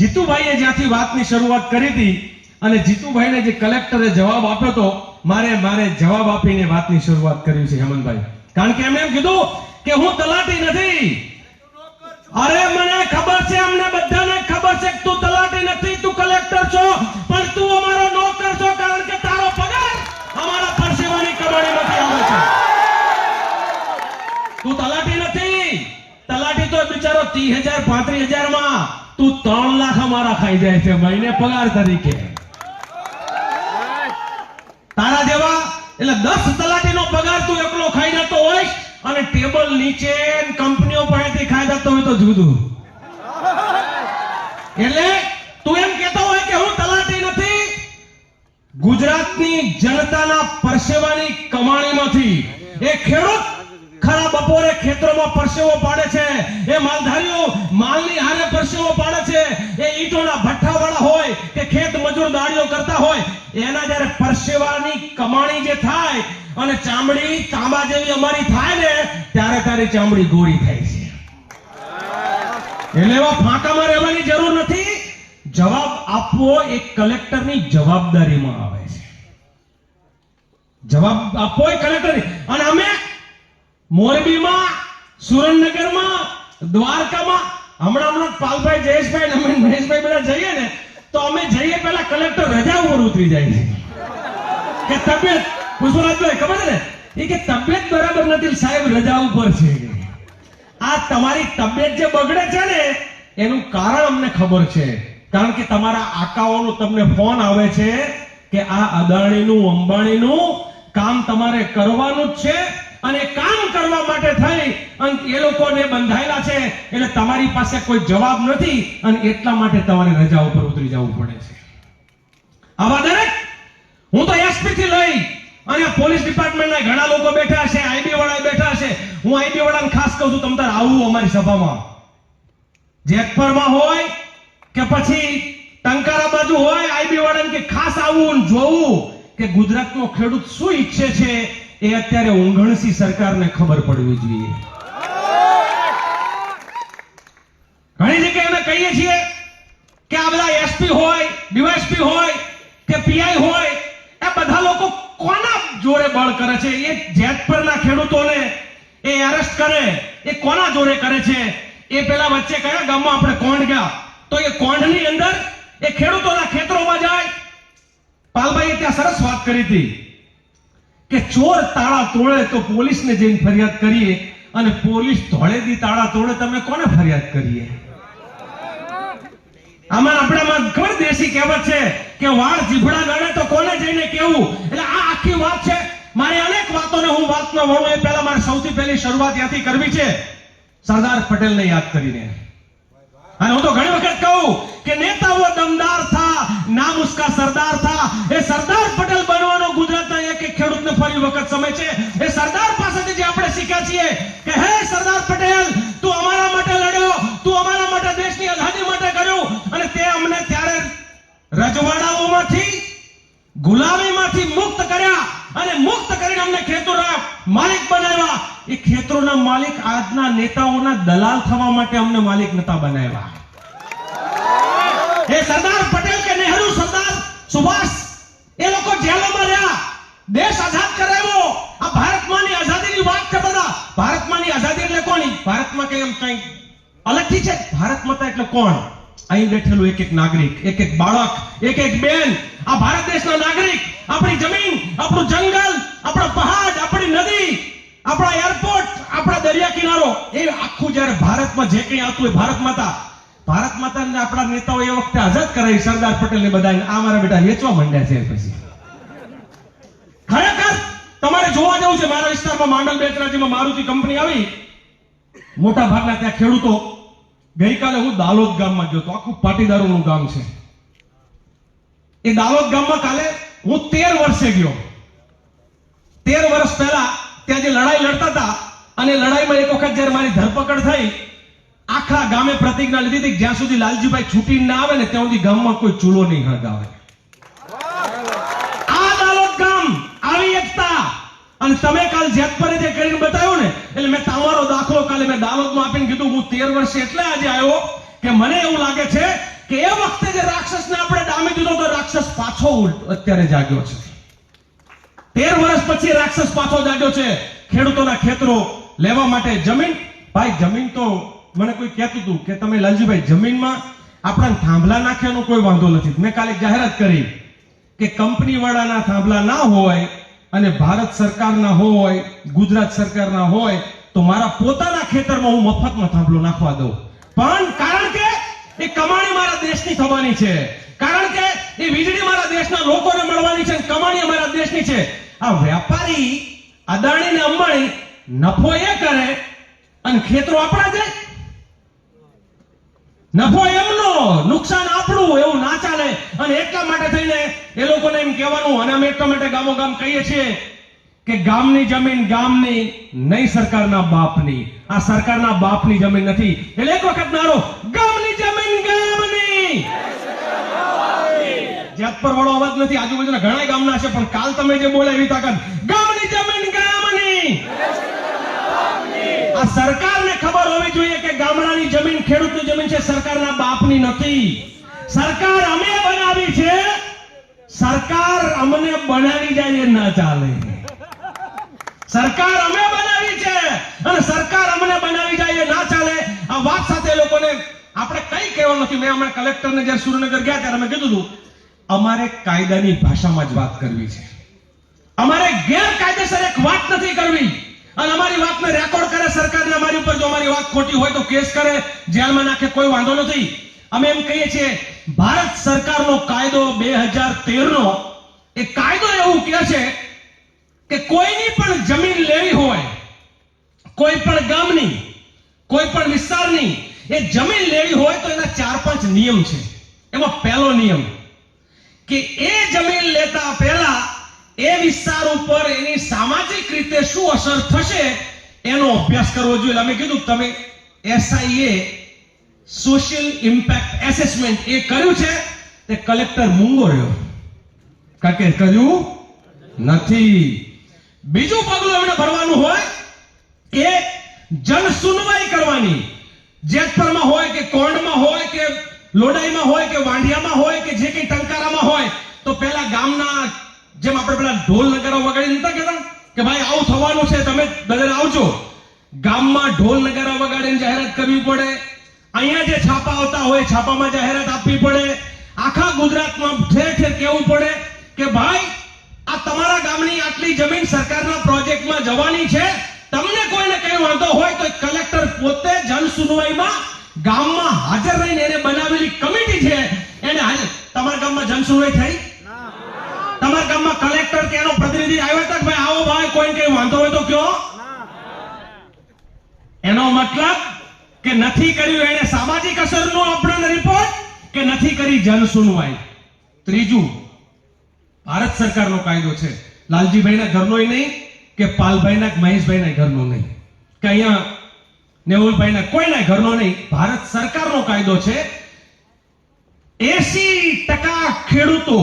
જીતુભાઈએ જ્યાંથી વાતની શરૂઆત કરી હતી અને જીતુભાઈને જે કલેક્ટરે જવાબ આપ્યો તો મારે જવાબ આપીને વાતની શરૂઆત કરી છે હેમંતભાઈ કારણ કે એમણે એમ કીધું કે હું તલાટી નથી અરે મને ખબર છે અમને બધાને ખબર છે કે તું તલાટી નથી તું કલેક્ટર છો પણ તું અમારો નોકર છો કારણ કે તારો પગાર અમારા પરસેવાની કમાણીમાંથી આવે છે તું તલાટી નથી તલાટી તો બિચારો 30,000 35,000 માં તું 3 લાખ અમારા ખાઈ જાય છે મહિને પગાર તરીકે તારા જેવા એટલે 10 તલાટીનો પગાર તું એકલો ખાઈ જતો હોય અને ટેબલ નીચે કંપનીઓ પાસેથી ખાઈ જતો હોય તો જુદું એટલે તું એમ કહેતો હોય કે હું તલાટી નથી ગુજરાતની જનતાના પરસેવાની કમાણીમાંથી એ ખેડૂત ખરા બપોરે ખેતરોમાં પરસેવો પાડે છે એ માલધારીઓ માલની હારે પરસેવો પાડે છે એ ઈંટોના ભઠ્ઠાવાળા હોય કે ખેત મજૂર દાડીઓ કરતા હોય એના જ્યારે પરસેવાની કમાણી જે થાય અને ચામડી તાંબા જેવી અમારી થાય ને ત્યારે તારી ચામડી ગોળી થાય છે એટલે એવા ફાંકામાં રહેવાની જરૂર નથી જવાબ આપવો એક કલેક્ટરની જવાબદારીમાં આવે છે જવાબ આપવો એ કલેક્ટરની અને અમે મોરબીમાં સુરેન્દ્રનગરમાં દ્વારકામાં હમણાં પાલભાઈ જયેશભાઈ અને મહેશભાઈ બધા જઈએ ને તો અમે જઈએ પહેલા કલેક્ટર રજા ઉપર ઉતરી જાય છે કે તબિયત પુષ્પરાજભાઈ ખબર છે ને એ કે તબિયત બરાબર નથી સાહેબ રજા ઉપર છે આ તમારી તબિયત જે બગડે છે ને એનું કારણ અમને ખબર છે કારણ કે તમારા આકાઓનો તમને ફોન આવે છે કે આ અદાણીનું અંબાણીનું કામ તમારે કરવાનું જ છે અને કામ કરવા માટે થઈ અને એ લોકોને બંધાયેલા છે એટલે તમારી પાસે કોઈ જવાબ નથી અને એટલા માટે તમારે રજા ઉપર ઉતરી જવું પડે છે આવા દરેક હું તો એસપી થી લઈ અને પોલીસ ડિપાર્ટમેન્ટના ઘણા લોકો બેઠા છે આઈબી વાળા બેઠા છે હું આઈબી વાળાને ખાસ કહું છું તમ તાર આવું અમારી સભામાં જેતપરમાં હોય કે પછી ટંકારા બાજુ હોય આઈબી વાળાને કે ખાસ આવું અને જોવું કે ગુજરાતનો ખેડૂત શું ઈચ્છે છે એ અત્યારે ઊંઘણસી સરકારને ખબર પડવી જોઈએ ઘણી જગ્યાએ અમે કહીએ છીએ કે આ બધા એસપી હોય ડીવાયએસપી હોય કે પીઆઈ હોય એ બધા લોકો કોના જોડે બળ કરે છે એ જેતપરના ખેડૂતોને એ અરેસ્ટ કરે એ કોના જોડે કરે છે એ પેલા વચ્ચે કયા ગામમાં આપણે કોંડ ગયા તો એ કોંડની અંદર એ ખેડૂતોના ખેતરોમાં જાય પાલભાઈએ ત્યાં સરસ વાત કરી હતી કે ચોર તાળા તોડે તો પોલીસને જઈને ફરિયાદ કરીએ અને પોલીસ ધોળેથી તાળા તોડે તમે કોને ફરિયાદ કરીએ આમાં આપણામાં ખબર દેશી કહેવત છે કે વાળ જીભડા ગણે તો કોને જઈને કેવું એટલે આ આખી વાત છે મારે અનેક વાતોને હું વાતનો વળું એ પહેલા મારે સૌથી પહેલી શરૂઆત ત્યાંથી કરવી છે સરદાર પટેલને યાદ કરીને અને હું તો ઘણી વખત કહું કે नेता वो दमदार था नाम उसका सरदार था એ સરદાર પટેલ બનવાનો ગુજરાતના એક એક ખેડૂતને ફરી વખત સમય છે એ સરદાર પાસેથી જે આપણે શીખ્યા છીએ કે હે સરદાર પટેલ તું અમારા માટે લડ્યો તું અમારા માટે દેશની આઝાદી માટે કર્યું અને તે અમને ત્યારે રજવાડાઓમાંથી ગુલામીમાંથી મુક્ત કર્યા અને મુક્ત કરીને અમને ખેતરોના માલિક બનાવ્યા એ ખેતરોના માલિક આજના નેતાઓના દલાલ થવા માટે અમને માલિક નતા બનાવ્યા. એ સરદાર પટેલ કે નહેરુ, સરદાર સુભાષ, એ લોકો જેલોમાં રહ્યા, દેશ આઝાદ કરાવ્યો. આ ભારતમાંની આઝાદીની વાત છે બધા. ભારતમાંની આઝાદી એટલે કોની? ભારતમાં કઈ એમ કઈ અલગથી છે? ભારત માતા એટલે કોણ? અહીં બેઠેલું એક એક નાગરિક, એક એક બાળક, એક એક બેન, આ ભારત દેશના નાગરિક. આપણી જમીન, આપણું જંગલ, આપણા પહાડ, આપણી નદી, આપણા એરપોર્ટ, આપણા દરિયા કિનારો, એ આખું જ્યારે ભારતમાં જે કંઈ આવતું હોય ભારત માતાને આપણા નેતાઓ એ વખતે આઝાદ કરાવી, સરદાર પટેલ ને બધા. આ મારા બેટા વેચવા માંડ્યા છે. પછી ખરેખર તમારે જોવા જવું છે. મારા વિસ્તારમાં માંડલ બેચરાજીમાં મારુતિ કંપની આવી. મોટા ભાગના ત્યાં ખેડૂતો. ગઈકાલે હું દાલોદ ગામમાં ગયો તો. આખું પાટીદારોનું ગામ છે. એ દાલોદ ગામમાં કાલે હું 13 વર્ષે ગયો. 13 વર્ષ પહેલા ત્યાં જે લડાઈ લડતા હતા, અને લડાઈમાં એક વખત જ્યારે મારી ધરપકડ થઈ, આખા ગામે પ્રતિજ્ઞા લીધી હતી જ્યાં સુધી લાલજીભાઈ છૂટીને ના આવે ને ત્યાં સુધી ગામમાં કોઈ ચૂલો નહીં હળગાવે. આ દાલોદ ગામ આવી એકતા. અને તમે કાલ જેતપરે જે કરીને બતાવ્યું ને, એટલે મેં તમારો દાખલો કાલે મેં દાલોદમાં આપીને કીધું હું 13 વર્ષે એટલે આજે આવ્યો કે મને એવું લાગે છે કે એ વખતે જે રાક્ષસને આપણે ડામી દીધો તો રાક્ષસ પાછો અત્યારે જાગ્યો છે. 13 વર્ષ પછી રાક્ષસ પાછો જાગ્યો છે. ખેડૂતોના ખેતરો લેવા માટે જમીન. ભાઈ જમીન તો મને કોઈ કહેતું હતું કે તમે લાલજીભાઈ જમીનમાં આપણા થાંભલા નાખ્યાનો કોઈ વાંધો નથી. મેં કાલે જાહેરાત કરી કે કંપની વાળાના થાંભલા ના હોય અને ભારત સરકારના હોય, ગુજરાત સરકારના હોય, તો મારા પોતાના ખેતરમાં હું મફતમાં થાંભલો નાખવા દઉં. પણ કારણ કે એ કમાણી મારા દેશની થવાની છે, કારણ કે એ વીજળી મારા દેશના લોકોને મળવાની છે, કમાણી અમારા દેશની છે. આ વેપારી અદાણી ને અંબાણી નફો એ કરે અને ખેતરો આપણા જાય. નફો એમનો, નુકસાન આપણું, એવું ના ચાલે. અને એટલા માટે થઈને એ લોકોને એમ કહેવાનું, અને અમે એટલા માટે ગામો ગામ કહીએ છીએ કે ગામની જમીન ગામની, નહીં સરકારના બાપની. આ સરકારના બાપની જમીન નથી. એટલે એક વખત નારો, ગામની જમીન ગામની. જેતપર વાળો અવાજ નથી, આજુબાજુના ઘણા ગામના છે, પણ કાલ તમે જે બોલ્યા એવી તાકાત, ગામની જમીન ગામની. આ સરકારને ખબર હોવી જોઈએ કે ગામડાની જમીન ખેડૂતની જમીન છે, સરકારના બાપની નથી. સરકાર અમે બનાવી છે, સરકાર અમને બનાવી જાય એ ના ચાલે. સરકાર અમે બનાવી છે અને સરકાર અમને બનાવી જાય એ ના ચાલે. આ વાત સાથે લોકોને આપણે કઈ કહેવાનું નથી. મેં હમણાં કલેક્ટરને જ્યારે સુરેન્દ્રનગર ગયા ત્યારે અમે કીધું હતું અમારે કાયદાની ભાષામાં જ વાત કરવી છે. અમારે ગેરકાયદેસર એક વાત નથી કરવી. અને અમારી વાતને રેકોર્ડ કરે સરકારને, અમારી ઉપર જો અમારી વાત ખોટી હોય તો કેસ કરે, જેલમાં નાખે, કોઈ વાંધો નથી. અમે એમ કહીએ છીએ ભારત સરકારનો કાયદો 2013 નો એ કાયદો એવું કહે છે કે કોઈની પણ જમીન લેવી હોય, કોઈ પણ ગામની, કોઈ પણ વિસ્તારની એ જમીન લેવી હોય તો એના 4-5 નિયમ છે. એમાં પહેલો નિયમ કે એ જમીન લેતા પહેલા એ વિસ્તાર ઉપર એની સામાજિક રીતે શું અસર થશે એનો અભ્યાસ કરવો જોઈએ. અમે કીધું તમે SIA સોશિયલ ઇમ્પેક્ટ એસેસમેન્ટ એ કર્યું છે? તે કલેક્ટર મૂંગો રહ્યો, કારણ કે કર્યું નથી. બીજું પગલું એમણે ભરવાનું હોય કે જન સુનવાઈ કરવાની. જેતપરમાં હોય કે કોંડમાં હોય કે લોડાઈમાં હોય કે વાંઢિયામાં હોય કે જે કંઈ ટંકારામાં હોય, તો પહેલા ગામના જેમ આપણે પેલા ઢોલ નગારા વગાડી નતા કહેતા કે ભાઈ આવું થવાનું છે, તમે બધા આવજો. ગામમાં ઢોલ નગારા વગાડીને જાહેરાત કરવી પડે. અહીંયા જે છાપા આવતા હોય છાપામાં જાહેરાત આપવી પડે. આખા ગુજરાતમાં ઠેર ઠેર કહેવું પડે કે ભાઈ આ તમારા ગામની આટલી જમીન સરકારના પ્રોજેક્ટમાં જવાની છે. તમને કોઈને કઈ વાંધો હોય તો કલેક્ટર પોતે જન સુનવાઈમાં ગામમાં હાજર રહીને એને બનાવેલી કમિટી છે એને હાજર. તમારા ગામમાં જન સુનવાઈ થઈ? તમારા ગામમાં કલેક્ટર કે એનો પ્રતિનિધિ આવ્યો હતો કે ભાઈ આવો ભાઈ કોઈને કઈ વાંધો હોય તો કયો? એનો મતલબ કે નથી કર્યું એને સામાજિક અસરનો આપણને રિપોર્ટ, કે નથી કરી જન સુનવાઈ. ત્રીજું, ભારત સરકારનો કાયદો છે, લાલજીભાઈના ઘરનોય નહીં કે પાલભાઈના કે મહેશભાઈના ઘરનો નહીં કે અહીંયા નેવુલભાઈના કોઈના ઘરનો નહીં. ભારત સરકારનો કાયદો છે. 80% ખેડૂતો,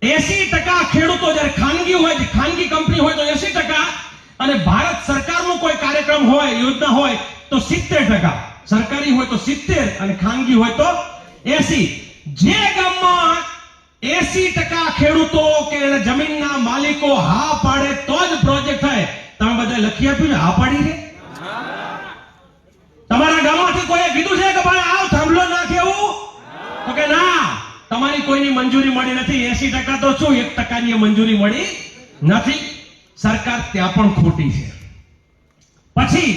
80% ખેડૂતો જ્યારે ખાનગી હોય, ખાનગી કંપની હોય તો 80% અને ભારત સરકારનો કોઈ કાર્યક્રમ હોય, યોજના હોય તો 70%, સરકારી હોય તો 70 અને ખાનગી હોય તો 80. જે ગામમાં 80% ખેડૂતો કે જમીનના માલિકો હા પાડે તો જ પ્રોજેક્ટ થાય. તમે બધા લખી આપ્યું ને હા પાડી છે? તમારા ગામમાંથી કોઈએ કીધું છે કે ભાઈ આવ થાંભલો નાખે એવું? તો કે ના, તમારી કોઈની મંજૂરી મળી નથી. 80% તો શું, 1%ની મંજૂરી મળી નથી. સરકાર ત્યાં પણ ખોટી છે. પછી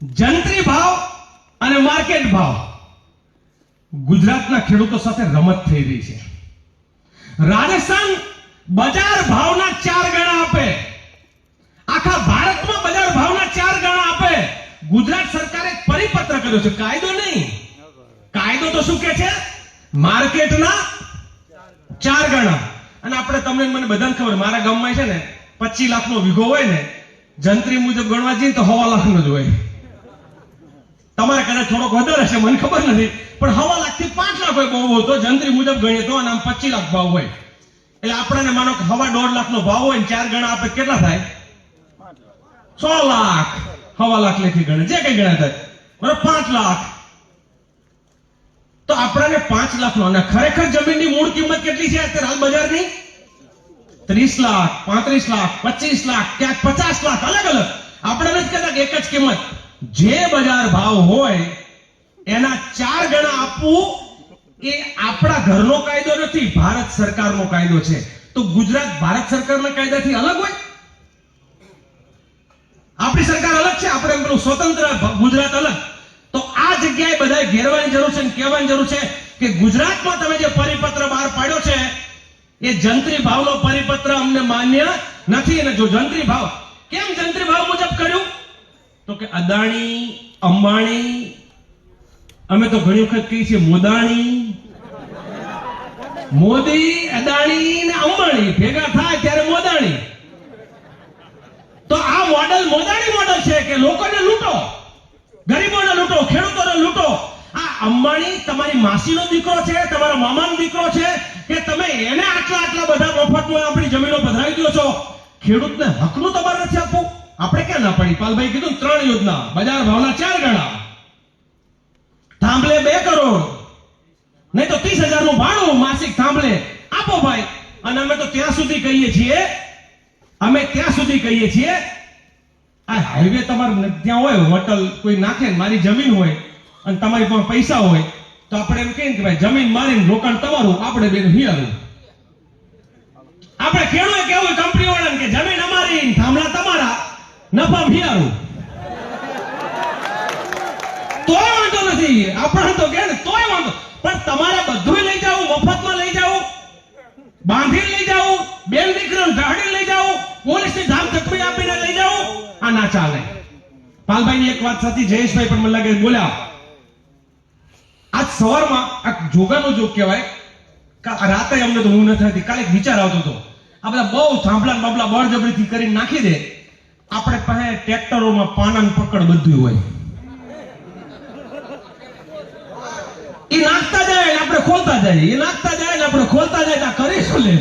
જંત્રી ભાવ અને માર્કેટ ભાવ, ગુજરાતના ખેડૂતો સાથે રમત થઈ રહી છે. રાજસ્થાન બજાર ભાવના 4 ગણા આપે, આખા ભારતમાં બજાર ભાવના 4 ગણા આપે. ગુજરાત સરકારે એક પરિપત્ર કર્યો છે, કાયદો નહીં. કાયદો તો શું કે છે? માર્કેટના 4 ગણા. અને આપણે તમને મને બધાને ખબર, મારા ગામમાં છે ને 25 લાખનો વીઘો હોય ને, જંત્રી મુજબ ગણવા જઈએ તો 1.25 લાખનો જ હોય. તમારે કદાચ થોડોક વધારે હશે, મને ખબર નથી, પણ 1.25 લાખથી 5 લાખ હોય બહુ તો જંત્રી મુજબ ગણીએ તો, અને આમ 25 લાખ ભાવ હોય. એટલે આપણને માનો કે 1.5 લાખનો ભાવ હોય ને 4 ગણા આપે, કેટલા થાય? 100 લાખ. 1.25 લાખ લેખી ગણે, જે કઈ ગણા થાય, બરાબર, 5 લાખ. તો આપણને 5 લાખનો, અને ખરેખર જમીનની મૂળ કિંમત કેટલી છે અત્યારે હાલ બજારની? 30 લાખ, 35 લાખ, 25 લાખ, ક્યાંક 50 લાખ, અલગ અલગ. આપણે નથી કહેતા કે એક જ કિંમત. જે બજાર ભાવ હોય એના 4 ગણા આપવું એ આપણા ઘરનો કાયદો નથી, ભારત સરકારનો કાયદો છે. તો ગુજરાત ભારત સરકારના કાયદાથી અલગ હોય? આપણી સરકાર અલગ છે, આપણે પેલું સ્વતંત્ર ગુજરાત અલગ. તો આ જગ્યાએ બધાએ ઘેરવાની જરૂર છે અને કહેવાની જરૂર છે કે ગુજરાતમાં તમે જે પરિપત્ર બહાર પાડ્યો છે એ જંત્રી ભાવનો પરિપત્ર અમને માન્ય નથી. અને જો જંત્રી ભાવ, કેમ જંત્રી ભાવ મુજબ કર્યું? તો કે અદાણી, અંબાણી, અમે તો ઘણી વખત કહીએ છીએ મોદાણી, મોદી, અદાણી ને અંબાણી ભેગા થાય ત્યારે મોદાણી. તો આ મોડલ મોદાણી મોડલ છે કે લોકોને લૂંટો, ગરીબોને લૂંટો, ખેડૂતોને લૂંટો. આ અંબાણી તમારી માસીનો દીકરો છે, તમારા મામાનો દીકરો છે કે તમે એને આટલા બધા મફતમાં આપણી જમીનો પધરાવી દો છો? ખેડૂતને હકનું તમારે નથી આપવું? આપણે ક્યાં ના પડી? પાલભાઈ કીધું 3 યોજના, બજાર ભાવના 4 ગણા, થાંભલે 2 કરોડ, નહીં તો 30,000 નું ભાડું માસિક થાંભલે આપો ભાઈ. અને અમે તો ત્યાં સુધી કહીએ છીએ, આ હાઈવે તમારે ત્યાં હોય, હોટલ કોઈ નાખે ને મારી જમીન હોય અને તમારી પાસે પૈસા હોય તો આપણે એમ કહીએ કે ભાઈ જમીન મારીને રોકાણ તમારું, આપણે બેન હિયારું. આપણે ખેડૂએ કેવું કંપની વાળાને કે જમીન અમારી, થાંભલા તમારા, નફા હિયારું. તોય વાંધો નથી, આપણે તો કે તોય વાંધો, પણ તમારે બધું લઈ જાવ, મફતમાં લઈ જાવ, બાંધી લઈ જાવ, બેન દીકરીને ઢાળી લઈ જાવ, પોલીસની ધામ ધકમી આપીને લઈ જાવ, આ ના ચાલે. પાલભાઈની એક વાત સાચી, જયેશભાઈ પણ મને લાગે બોલ્યા. આજ સવારમાં આ જોગાનો જોગ કહેવાય, રાતે અમને તો ઊંઘ નથી, કાલે એક વિચાર આવતો હતો, આ બધા બહુ થાંભલા બાબલા બળજબરીથી કરીને નાખી દે, આપણે પાસે ટ્રેક્ટરોમાં પાનાનું પકડ બધું હોય, એ નાખતા જાય ને આપણે ખોલતા જાય, એ નાખતા જાય ને આપણે ખોલતા જાય, આ કરીશું લે.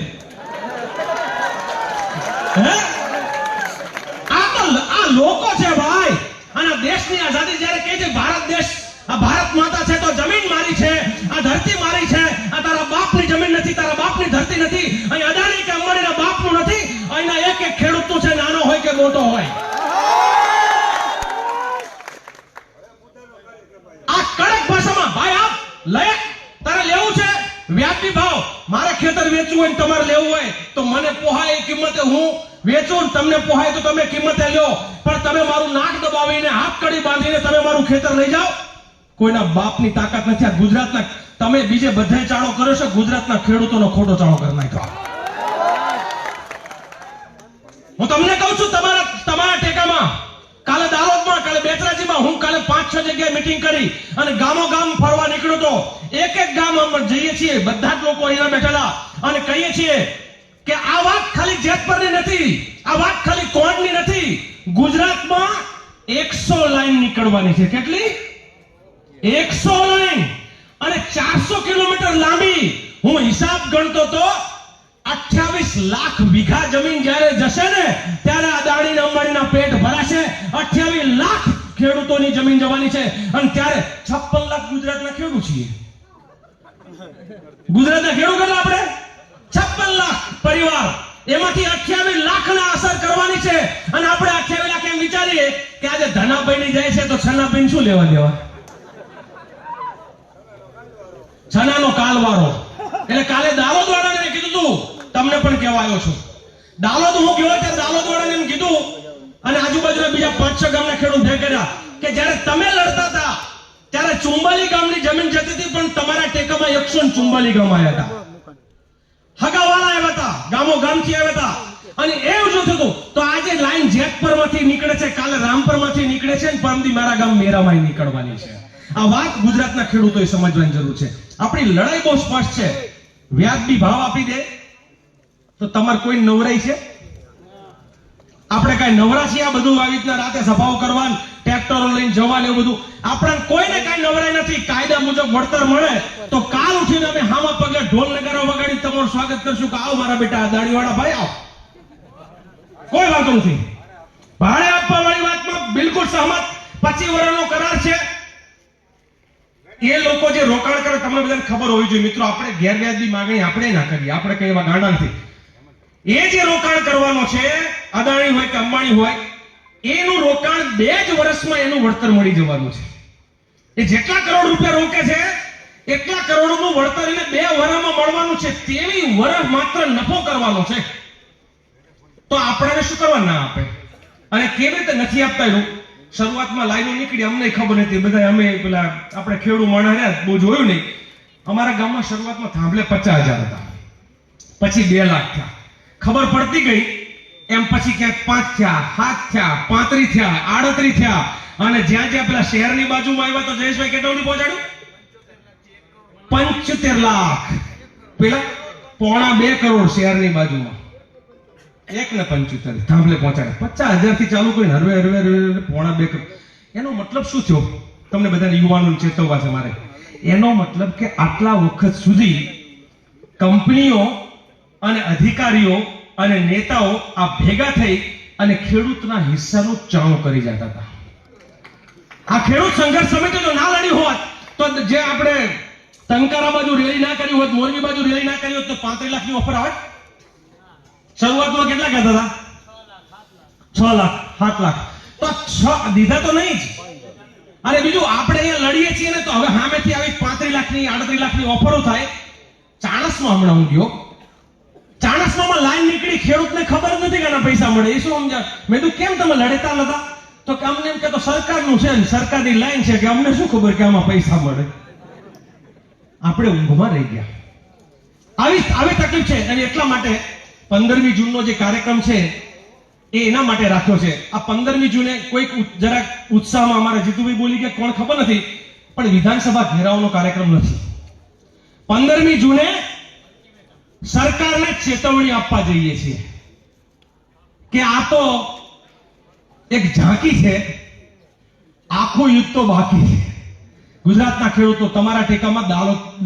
આ લોકો છે ભાઈ. અને દેશની આઝાદી જ્યારે કહે છે ભારત દેશ, આ ભારત માતા છે તો જમીન મારી છે, આ ધરતી મારી છે, આ તારા બાપની જમીન નથી, તારા બાપની ધરતી નથી, અહીં અદાણી કે અંબાણીના બાપનું નથી, અહીંના એક ખેડૂતનું છે, નાનો હોય કે મોટો હોય. આ કડક ભાષામાં ભાઈ આપ લે, તારે લેવું છે વ્યાજબી ભાવ, મારે ખેતર વેચવું હોય ને તમારે લેવું હોય તો મને પોહાય એ કિંમતે હું વેચું, તમને પોહાય તો તમે કિંમતે લ્યો, પણ તમે મારું નાક દબાવીને હાથ કડી બાંધીને તમે મારું ખેતર લઈ જાઓ, કોઈના બાપની તાકાત નથી. આ ગુજરાતના તમે બીજે બધે ચાળો કર્યો છે, ગુજરાતના ખેડૂતોનો ખોટો ચાળો કરી નાખ્યો. હું તમને કહું છું, તમારા ટેકામાં કાલે દાહોદમાં, કાલે બેચરાજીમાં, હું કાલે 5-6 જગ્યાએ મીટિંગ કરી અને ગામો ગામ ફરવા નીકળ્યો તો. એક ગામ અમે જઈએ છીએ, બધા જ લોકો અહીંયા બેઠેલા, અને કહીએ છીએ કે આ વાત ખાલી જેતપરની નથી, આ વાત ખાલી કોણની નથી. ગુજરાતમાં 100 લાઈન નીકળવાની છે. કેટલી? 100 લાઈન, અને 400 કિલોમીટર લાંબી. હું હિસાબ ગણતો તો 28 લાખ વીઘા જમીન જ્યારે જશે ને ત્યારે અદાણી અને અંબાણીના પેટ ભરાશે. 28 લાખ ખેડૂતોની જમીન જવાની છે અને ત્યારે 56 લાખ ગુજરાતના ખેડૂત છીએ. ગુજરાતના ખેડૂત કેટલા આપણે? 56 લાખ પરિવાર, એમાંથી 28 લાખને અસર કરવાની છે. અને આપણે 28 લાખ એમ વિચારીએ કે આજે ધનાભાઈની જાય છે તો છનાભાઈને શું લેવા દેવા? છનાનો કાલવારો. એટલે કાલે દાલોદ વાળાને કીધું તું, તમને પણ કહેવા આવ્યો છું. દાલોદ હું ગયો ત્યારે દાલોદ વાળાને એમ કીધું અને આજુબાજુના બીજા 5-6 ગામના ખેડૂત ભેગા કર્યા કે જ્યારે તમે લડતા હતા ત્યારે 44 ગામની જમીન જતી હતી, પણ તમારા ટેકામાં 144 ગામ આવ્યા હતા. હગાવાળા આવ્યા હતા, ગામો ગામથી આવ્યા હતા. અને એવું જો થતું તો આજે લાઈન જેતપરમાંથી નીકળે છે, કાલે રામપરમાંથી નીકળે છે અને પરમદી મારા ગામ મેરામાં નીકળવાની છે. આ વાત ગુજરાતના ખેડૂતોએ સમજવાની જરૂર છે. આપણી લડાઈ બહુ સ્પષ્ટ છે. વ્યાજબી ભાવ આપી દે તો તમારે કોઈ નવરાઈ છે? આપણે કઈ નવરા છીએ? આ બધું આવી રીતના રાતે સભાઓ કરવાનું, ટ્રેક્ટરો લઈને જવાનું, એવું બધું આપણને કોઈને કઈ નવરાઈ નથી. કાયદા મુજબ વળતર મળે તો કાલ ઉઠીને અમે હામા પગે ઢોલ નગારા વગાડી તમારું સ્વાગત કરશું કે આવો મારા બેટા દાઢીવાળા ભાઈ આવો. કોઈ વાંધો નથી. ભાડે આપવા વાળી વાતમાં બિલકુલ સહમત. 25 વર્ષનો કરાર છે. એ લોકો જે રોકાણ કરે તમને બધાને ખબર હોવી જોઈએ મિત્રો, આપણે ગેરવ્યાજબી માંગણી આપણે ના કરીએ, આપણે કઈ એવા ગાંડા નથી. એ જે રોકાણ કરવાનો છે, અદાણી હોય કે અંબાણી હોય, એનું રોકાણ 2 જ વર્ષમાં એનું વળતર મળી જવાનું છે. એ જેટલા કરોડ રૂપિયા રોકે છે એટલા કરોડનું વળતર એને 2 વર્ષમાં મળવાનું છે. તેવી વર્ષ માત્ર નફો કરવાનો છે. તો આપણને શું કરવા ના આપે અને કેવી રીતે નથી આપતા? એનું શરૂઆતમાં લાઈનો નીકળી, અમને ખબર નથી. બધા અમે પેલા આપણે ખેડૂત માણસ રહ્યા, બહુ જોયું નહીં. અમારા ગામમાં શરૂઆતમાં થાંભલે 50,000 હતા, પછી 2 લાખ થયા. ખબર પડતી ગઈ એમ પછી ક્યાંક 5 થયા, 7 થયા, 35 થયા, 38 થયા. અને જ્યાં જ્યાં પેલા શહેરની બાજુમાં આવ્યા તો જયેશભાઈ કેટલું પહોંચાડ્યું? 75 લાખ. પેલા 1.25 કરોડ શહેરની બાજુમાં, 1.75 થાંભલે પહોંચાડે. 50,000 થી ચાલુ કરીને હરવે 1.25 કરોડ. એનો મતલબ શું થયો? તમને બધાને યુવાનોને ચેતવવા છે મારે. એનો મતલબ કે આટલા વખત સુધી કંપનીઓ અને અધિકારીઓ અને નેતાઓ આ ભેગા થઈ અને ખેડૂતના હિસ્સાનું ચાણું કરી જતા હતા. આ ખેડૂત સંઘર્ષ સમિતિ જો ના લડી હોત તો જે આપણે ટંકારા બાજુ રેલી ના કરી હોત, મોરબી બાજુ રેલી ના કરી હોત તો 35 લાખની ઓફર આવત. શરૂઆતમાં કેટલા કહેતા હતા? 6 લાખ, 7 લાખ. તો 6 દીધા તો નહીં જ. અને બીજું આપણે અહીંયા લડીએ છીએ ને તો હવે સામેથી આવી 35 લાખની 38 લાખની ઓફરો થાય. ચાણસમાં હમણાં હું ગયો, ચાણસમાં લાઈન નીકળી, ખેડૂતને ખબર નથી કે આના પૈસા મળે. એ શું સમજ્યા? મેં કીધું કેમ તમે લડેતા નતા? તો કે અમને એમ કે તો સરકારનું છે ને સરકારની લાઈન છે કે અમને શું ખબર કે આમાં પૈસા મળે. આપણે ઊંઘમાં રહી ગયા. આવી તકલીફ છે. અને એટલા માટે 15મી જૂનનો જે કાર્યક્રમ છે એ એના માટે રાખ્યો છે. આ 15મી જૂને કોઈક જરાક ઉત્સાહમાં અમારા જીતુભાઈ બોલી ગયા, કોણ ખબર નથી, પણ વિધાનસભા ઘેરાવનો કાર્યક્રમ નથી. 15મી જૂને સરકારને ચેતવણી આપવા જઈએ છીએ કે આ તો એક ઝાંકી છે, આખું યુદ્ધ તો બાકી છે. ગુજરાતના ખેડૂતો તમારા ટેકામાં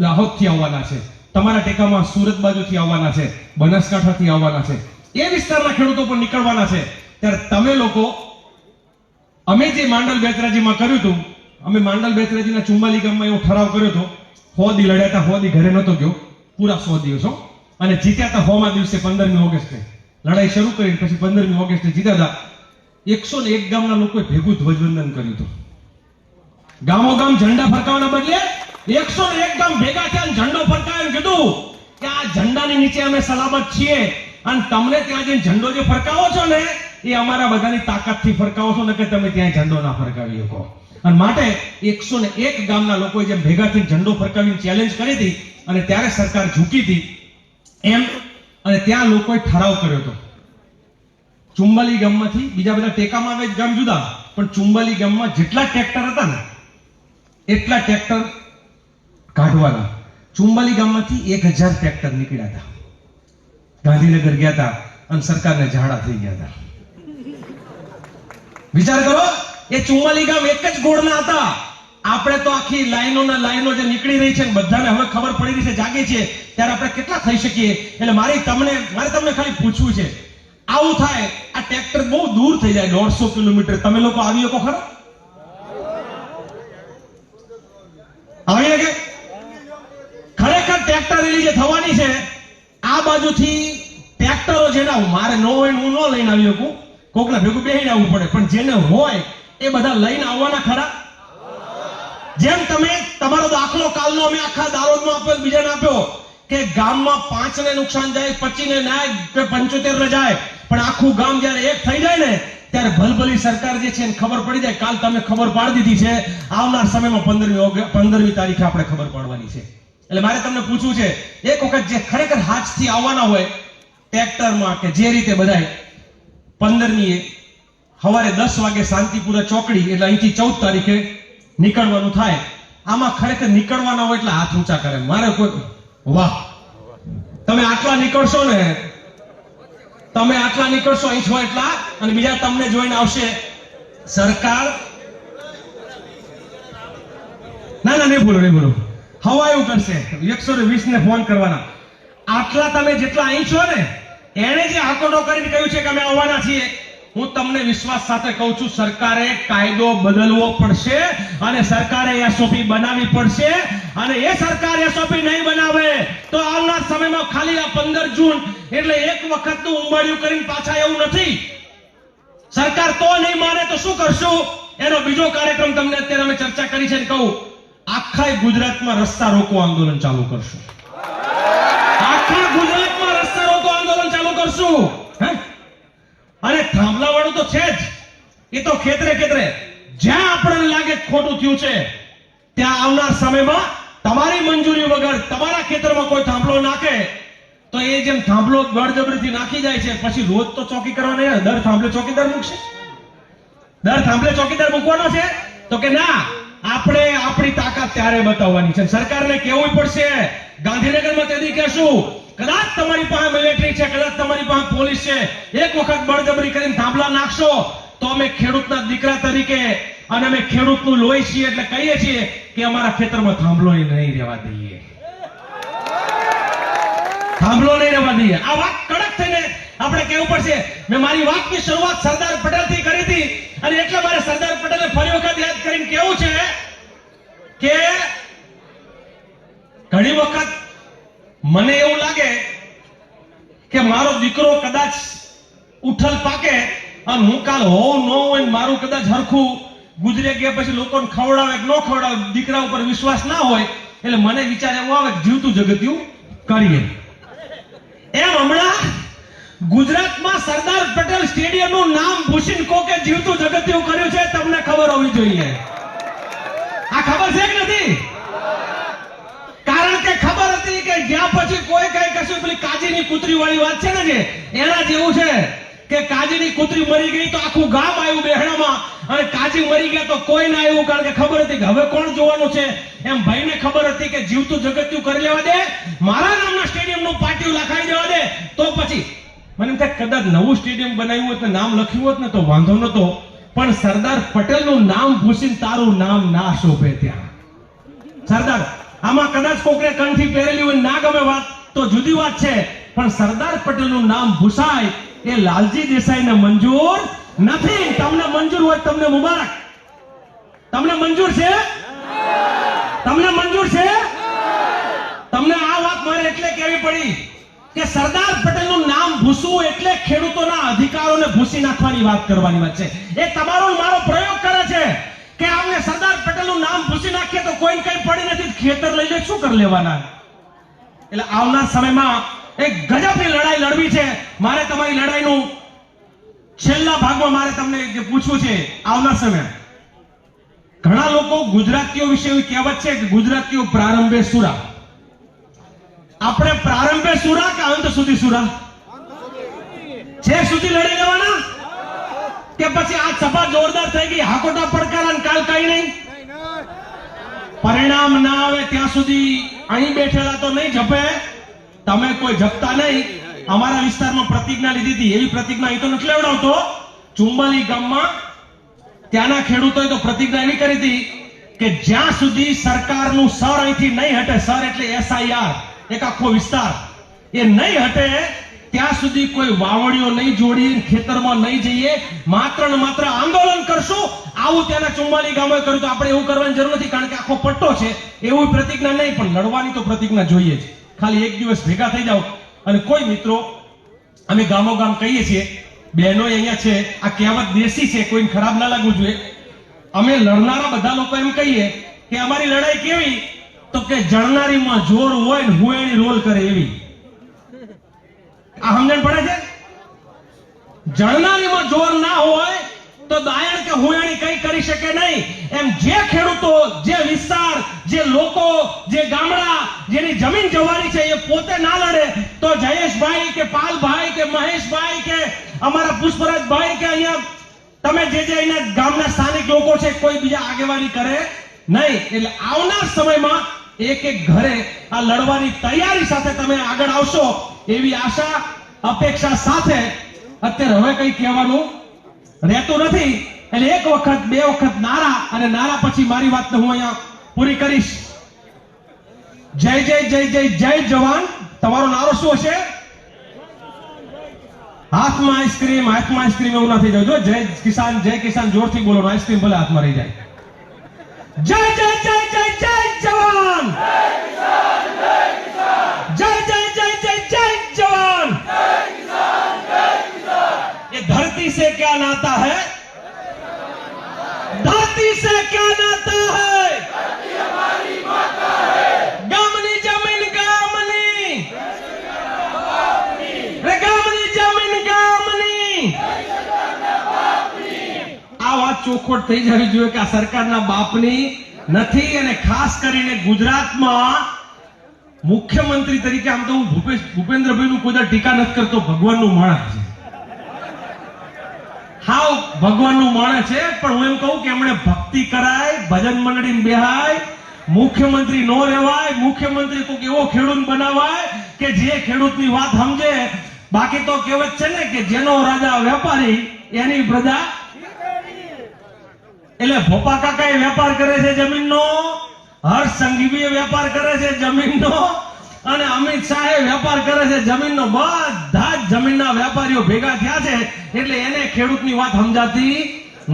દાહોદથી આવવાના છે, તમારા ટેકામાં સુરત બાજુથી આવવાના છે, બનાસકાંઠાથી આવવાના છે, એ વિસ્તારના ખેડૂતો પણ નીકળવાના છે. ત્યારે તમે લોકો, અમે જે માંડલ બેચરાજીમાં કર્યું હતું, અમે માંડલ બેચરાજીના 44 ગામમાં એવો ઠરાવ કર્યો હતો. 100 દી લડ્યા હતા, 100 દી ઘરે નતો ગયો, પૂરા 100 દિવસો, અને જીત્યા હતા 100મા દિવસે 15મી ઓગસ્ટે. લડાઈ શરૂ કરી પછી 15મી ઓગસ્ટે જીત્યા હતા. 101 ગામના લોકોએ ભેગું ધ્વજવંદન કર્યું હતું. ગામો ગામ ઝંડા ફરકાવવાના બદલે 101 ગામ ભેગા થયા અને ઝંડો ફરકાવ્યો, કીધું કે આ ઝંડાની નીચે અમે સલામત છીએ અને તમને ત્યાં જઈને ઝંડો જે ફરકાવો છો ને એ અમારા બધાની તાકાતથી ફરકાવો છો ને કે તમે ત્યાં ઝંડો ના ફરકાવી શકો. અને માટે 101 ગામના લોકોએ જેમ ભેગા થઈને ઝંડો ફરકાવીને ચેલેન્જ કરી હતી અને ત્યારે સરકાર ઝૂકી હતી એમ, અને ત્યાં લોકોએ ઠરાવ કર્યો હતો. 44 ગામમાંથી બીજા બધા ટેકામાં આવે ગામ જુદા, પણ 44 ગામમાં જેટલા ટ્રેક્ટર હતા ને એટલા ટ્રેક્ટર કાઢવાના. 44 ગામમાંથી 1000 ટ્રેક્ટર નીકળ્યા હતા. ગાંધીનગર ગયા હતા અને સરકારને ઝાડા થઈ ગયા હતા. વિચાર કરો, એ 44 ગામ એક જ ગોળના હતા. આપણે તો આખી લાઈનો જે નીકળી રહી છે ને બધાને હવે ખબર પડી રહી છે, જાગી છે, ત્યારે આપણે કેટલા થઈ શકીએ. એટલે મારે તમને ખાલી પૂછવું છે, આવું થાય આ ટ્રેક્ટર બહુ દૂર થઈ જાય 150 કિલોમીટર, તમે લોકો આવી શકો ખરા? આવી કે ખરેખર ટ્રેક્ટર રેલી જે થવાની છે આ બાજુથી ટ્રેક્ટરો જેના મારે ન હોય હું ન લઈને આવી શકું, કોકના ભેગું બેહીને આવવું પડે, પણ જેને હોય એ બધા લઈને આવવાના ખરા? જેમ તમે તમારો દાખલો કાલનો અમે આખા દારોદમાં આપ્યો, બીજાને આપ્યો કે ગામમાં 5 ને નુકસાન જાય, 25 ને ના, 75 ને જાય, પણ આખું ગામ જ્યારે એક થઈ જાય ને ત્યારે ભલભલી સરકાર જે છે એને ખબર પડી જાય. કાલ તમે ખબર પાડી દીધી છે, આવનાર સમયમાં 15મી તારીખે આપણે ખબર પાડવાની છે. એટલે મારે તમને પૂછવું છે, એક વખત જે ખરેખર હાજથી આવવાના હોય ટ્રેક્ટરમાં કે જે રીતે બધાય 15મી સવારે 10 વાગે શાંતિપુરા ચોકડી, એટલે અહીંથી 14 તારીખે નીકળવાનું થાય. આમાં ખરેખર નીકળવાના હોય એટલે હાથ ઊંચા કરે. મારે કોઈ વાહ, તમે આટલા નીકળશો ને, તમે આટલા નીકળશો અહીં છો એટલા, અને બીજા તમને જોઈને આવશે સરકાર. ના નહીં બોલો હવા એવું કરશે, 120 ને ફોન કરવાના. આટલા તમે જેટલા અહીં છો ને, એને જે આંકડો કરીને કહ્યું છે કે અમે આવવાના છીએ, હું તમને વિશ્વાસ સાથે કહું છું, સરકારે કાયદો બદલવો પડશે અને સરકારે એસઓપી બનાવવી પડશે. અને એ સરકાર એસઓપી નહીં બનાવે તો આવનાર સમયમાં ખાલી આ 15 જૂન એટલે એક વખતનું ઉંબાડિયું કરીને પાછા એવું નથી. સરકાર તો નહીં માને તો શું કરશું? એનો બીજો કાર્યક્રમ તમને અત્યારે અમે ચર્ચા કરી છે ને કહું, આખા ગુજરાતમાં રસ્તા રોકો આંદોલન ચાલુ કરશું. આખા ગુજરાતમાં રસ્તા રોકો આંદોલન ચાલુ કરશું. અને થાંભલાવાળું તો છે જ, એ તો ખેતરે જ્યાં આપણને લાગે ખોટું થયું છે ત્યાં આવનાર સમયમાં તમારી મંજૂરી વગર તમારા ખેતરમાં કોઈ થાંભલો નાખે તો એ જેમ થાંભલો બળજબરીથી નાખી જાય છે, પછી રોજ તો ચોકી કરવાની, દર થાંભલે ચોકીદાર મૂકશે? દર થાંભલે ચોકીદાર મૂકવાનો છે? તો કે ના, આપણે આપણી તાકાત ત્યારે બતાવવાની છે. સરકારને કહેવું પડશે. ગાંધીનગરમાં તેથી કહેશું, કદાચ તમારી પાસે મિલિટરી છે, કદાચ તમારી પાસે પોલીસ છે, એક વખત બળજબરી કરીને થાંભલા નાખશો તો અમે ખેડૂતના દીકરા તરીકે અને અમે ખેડૂતનું લોહી છીએ એટલે કહીએ છીએ કે અમારા ખેતરમાં થાંભલો નહીં રહેવા દઈએ, થાંભલો નહીં રહેવા દઈએ. આ વાત કડક થઈને આપણે કહેવું પડશે. મેં મારી વાતની શરૂઆત સરદાર પટેલથી કરી હતી અને એટલે મારે સરદાર પટેલને ફરી વખત યાદ કરીને કહેવું છે કે ઘણી વખત મને એવું લાગે કે મારો દીકરો કદાચ ઉઠલ પાકે અને હું કાલ હોઉં ન હોય, મારું કદાચ હરખું ગુજરે ગયા પછી લોકોને ખવડાવે કે ન ખવડાવે, દીકરા ઉપર વિશ્વાસ ના હોય, એટલે મને વિચાર એવો આવે કે જીવતું જગત્યું કરીએ. એમ હમણાં ગુજરાતમાં સરદાર પટેલ સ્ટેડિયમનું નામ ભૂષીને કોકે જીવતું જગત્યું કર્યું છે, તમને ખબર હોવી જોઈએ. આ ખબર છે કે નથી? કારણ કે ખબર હતી કે જ્યાં પછી કોઈ કઈ કશું, પેલી કાજીની કૂતરી વાળી વાત છે ને, જે એના જેવું છે કે કાજીની કૂતરી મરી ગઈ તો આખું ગામ આવ્યું બેહણામાં, અને કાજી મરી ગયા તો કોઈ ના આવ્યું, કારણ કે ખબર હતી કે હવે કોણ જોવાનું છે. એમ ભાઈને ખબર હતી કે જીવતું જગત્યું કરી લેવા દે, મારા નામના સ્ટેડિયમનું પાટિયું લખાઈ દેવા દે, તો પછી મને એમ થાય કદાચ નવું સ્ટેડિયમ બનાવ્યું હોત ને નામ લખ્યું હોત ને તો વાંધો નતો, પણ સરદાર પટેલનું નામ ભૂસીને તારું નામ ના શોભે ત્યાં. સરદાર આમાં કદાચ કોકને કંઠી પહેરેલી હોય, ના ગમે વાત તો જુદી વાત છે, પણ સરદાર પટેલનું નામ ભૂસાય એ લાલજી દેસાઈને મંજૂર નથી. તમને મંજૂર હોય તમને મુબારક. તમને મંજૂર છે? તમને મંજૂર છે? તમને આ વાત મારે એટલે કહેવી પડી કે સરદાર પટેલનું નામ ભૂસવું એટલે ખેડૂતોના અધિકારોને ભૂસી નાખવાની વાત કરવાની વાત છે. એ તમારો મારો પ્રયોગ કરે છે કે આપણે સરદાર પટેલનું નામ ભૂસી નાખીએ તો કોઈ કઈ પડી નથી, ખેતર લઈ લે, શું કરી લેવાના? એટલે આવનાર સમયમાં એક ગજબની લડાઈ લડવી છે. મારે તમારી લડાઈનું છેલ્લા ભાગમાં મારે તમને જે પૂછવું છે, આવનાર સમય ઘણા લોકો ગુજરાતીઓ વિશે એવી કહેવત છે કે ગુજરાતીઓ પ્રારંભે સુરા. આપણે પ્રારંભે સુરા કે અંત સુધી સુરા? છેક સુધી લડી લેવાના કે પછી આ સભા જોરદાર થઈ ગઈ, હાકોટા પડકાર અને કાલ કઈ નહીં, પરિણામ ના આવે ત્યાં સુધી અહીં બેઠેલા તો નહીં જપે, તમે કોઈ જપતા નહીં. અમારા વિસ્તારમાં પ્રતિજ્ઞા લીધી હતી, એવી પ્રતિજ્ઞા અહીં તો નથી લેવડાવતો. ચુંબાલી ગામમાં ત્યાંના ખેડૂતોએ તો પ્રતિજ્ઞા એવી કરી હતી કે જ્યાં સુધી સરકારનું સર અહીંથી નહીં હટે, સર એટલે SIR, એક આખો વિસ્તાર, એ નહીં હટે ત્યાં સુધી કોઈ વાવડીઓ નહીં જોડીએ, ખેતરમાં નહીં જઈએ, માત્ર ને માત્ર આંદોલન કરશું. આવું ત્યાંના 44 ગામોએ કર્યું તો આપણે એવું કરવાની જરૂર નથી, કારણ કે આખો પટ્ટો છે. એવું પ્રતિજ્ઞા નહીં, પણ લડવાની તો પ્રતિજ્ઞા જોઈએ જ. ખાલી એક દિવસ ભેગા થઈ જાઓ. અને કોઈ મિત્રો, અમે ગામો ગામ કહીએ છીએ, બહેનો અહીંયા છે, આ કહેવત દેશી છે, કોઈને ખરાબ ના લાગવું જોઈએ. અમે લડનારા બધા લોકો એમ કહીએ કે અમારી લડાઈ કેવી, તો કે જણનારીમાં જોર હોય ને હુએણી રોલ કરે એવી. આ સમજણ પડે છે? જણનારીમાં જોર ના હોય તો દાયણ કે હુએણી કઈ કરી શકે નહીં. એમ જે ખેડૂતો, જે વિસ્તાર, જે લોકો, જે ગામડા, જેની જમીન જવાની છે, એ પોતે ના લડે તો જયેશભાઈ કે પાલભાઈ કે મહેશભાઈ કે અમારા પુષ્પરાજભાઈ કે અહીંયા તમે જે અહીંના ગામના સ્થાનિક લોકો છે, કોઈ બીજા આગેવાની કરે નહીં. એટલે આવનાર સમયમાં એક એક ઘરે આ લડવાની તૈયારી સાથે તમે આગળ આવશો એવી આશા, અપેક્ષા સાથે અત્યારે હવે કઈ કહેવાનું રહેતું નથી. એટલે એક વખત, બે વખત નારા, અને નારા પછી મારી વાતને હું અહીંયા પૂરી કરીશ. જય જય જય જય જય જવાન. તમારો નારો શું હશે? હાથમાં આઈસ્ક્રીમ, હાથમાં આઈસ્ક્રીમ એવું ના થઈ જાય. જો જય કિસાન જોરથી બોલો, આઈસ્ક્રીમ ભલે હાથમાં રહી જાય. જય જય જય જય જય જવાન, જય જય જય જય જય જવાન. ये धरती से क्या नाता है, धरती से क्या नाता है, गामनी जमीन गामनी, रे गामनी जमीन गामनी. આ વાત ચોખવટ થઈ જવી જોઈએ કે આ સરકારના બાપની નથી. અને ખાસ કરીને ગુજરાતમાં મુખ્યમંત્રી તરીકે, આમ તો હું ભૂપેન્દ્રભાઈનું કોઈ ટીકા નથી કરતો, ભગવાનનું માણસ છે, હાવ ભગવાનનું માણસ છે. પણ હું એમ કહું કે એમણે ભક્તિ કરાય, ભજન મંડળી બેહાય, મુખ્યમંત્રી નો રહેવાય. મુખ્યમંત્રી કોઈક એવો ખેડૂત બનાવાય કે જે ખેડૂતની વાત સમજે. બાકી તો કહેવત છે ને કે જેનો રાજા વેપારી એની પ્રજા. એટલે ભોપા કાકા એ વેપાર કરે છે જમીનનો, હર્ષ સંઘવી વેપાર કરે છે જમીનનો, અને અમિત શાહે વેપાર કરે છે જમીનનો. બધા જ જમીનના વેપારીઓ ભેગા થયા છે. એટલે એને ખેડૂતની વાત સમજાતી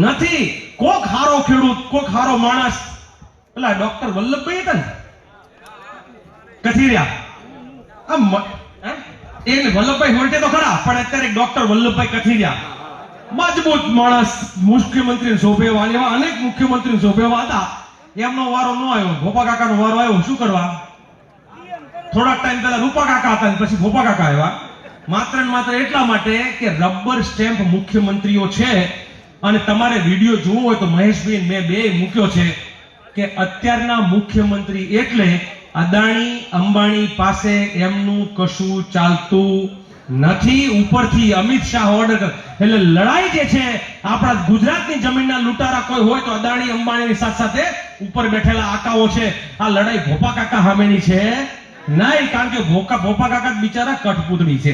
નથી. કોક હારો ખેડૂત, કોક હારો માણસ, પેલા ડોક્ટર વલ્લભભાઈ હતા ને કથિરિયા, એને વલ્લભભાઈ હોલટે તો ખરા, પણ અત્યારે ડોક્ટર વલ્લભભાઈ કથિરિયા મજબૂત માણસ, મુખ્યમંત્રી શોભેવા, એવા અનેક મુખ્યમંત્રી શોભેવા હતા. એમનો વારો ન આવ્યો, ભોપા કાકાનો વારો આવ્યો. શું કરવા? થોડાક ટાઈમ પહેલા રૂપા કાકા હતા, પછી ભોપા કાકા આવ્યા. માત્ર ને માત્ર એટલા માટે કે રબર સ્ટેમ્પ મુખ્યમંત્રીઓ છે. અને તમારે વિડીયો જોવો હોય તો મહેશભાઈ મેં બે મૂક્યો છે કે અત્યારના મુખ્યમંત્રી એટલે અદાણી અંબાણી પાસે એમનું કશું ચાલતું નથી. ઉપરથી અમિત શાહ ઓર્ડર કરે. એટલે લડાઈ જે છે આપણા ગુજરાતની જમીનના લૂંટારા કોઈ હોય તો અદાણી અંબાણીની સાથે સાથે ઉપર બેઠેલા આકાઓ છે. આ લડાઈ ભોપા કાકા સામેની છે નહીં, કારણ કે ભોપા કાકા બિચારા કઠપૂતળી છે.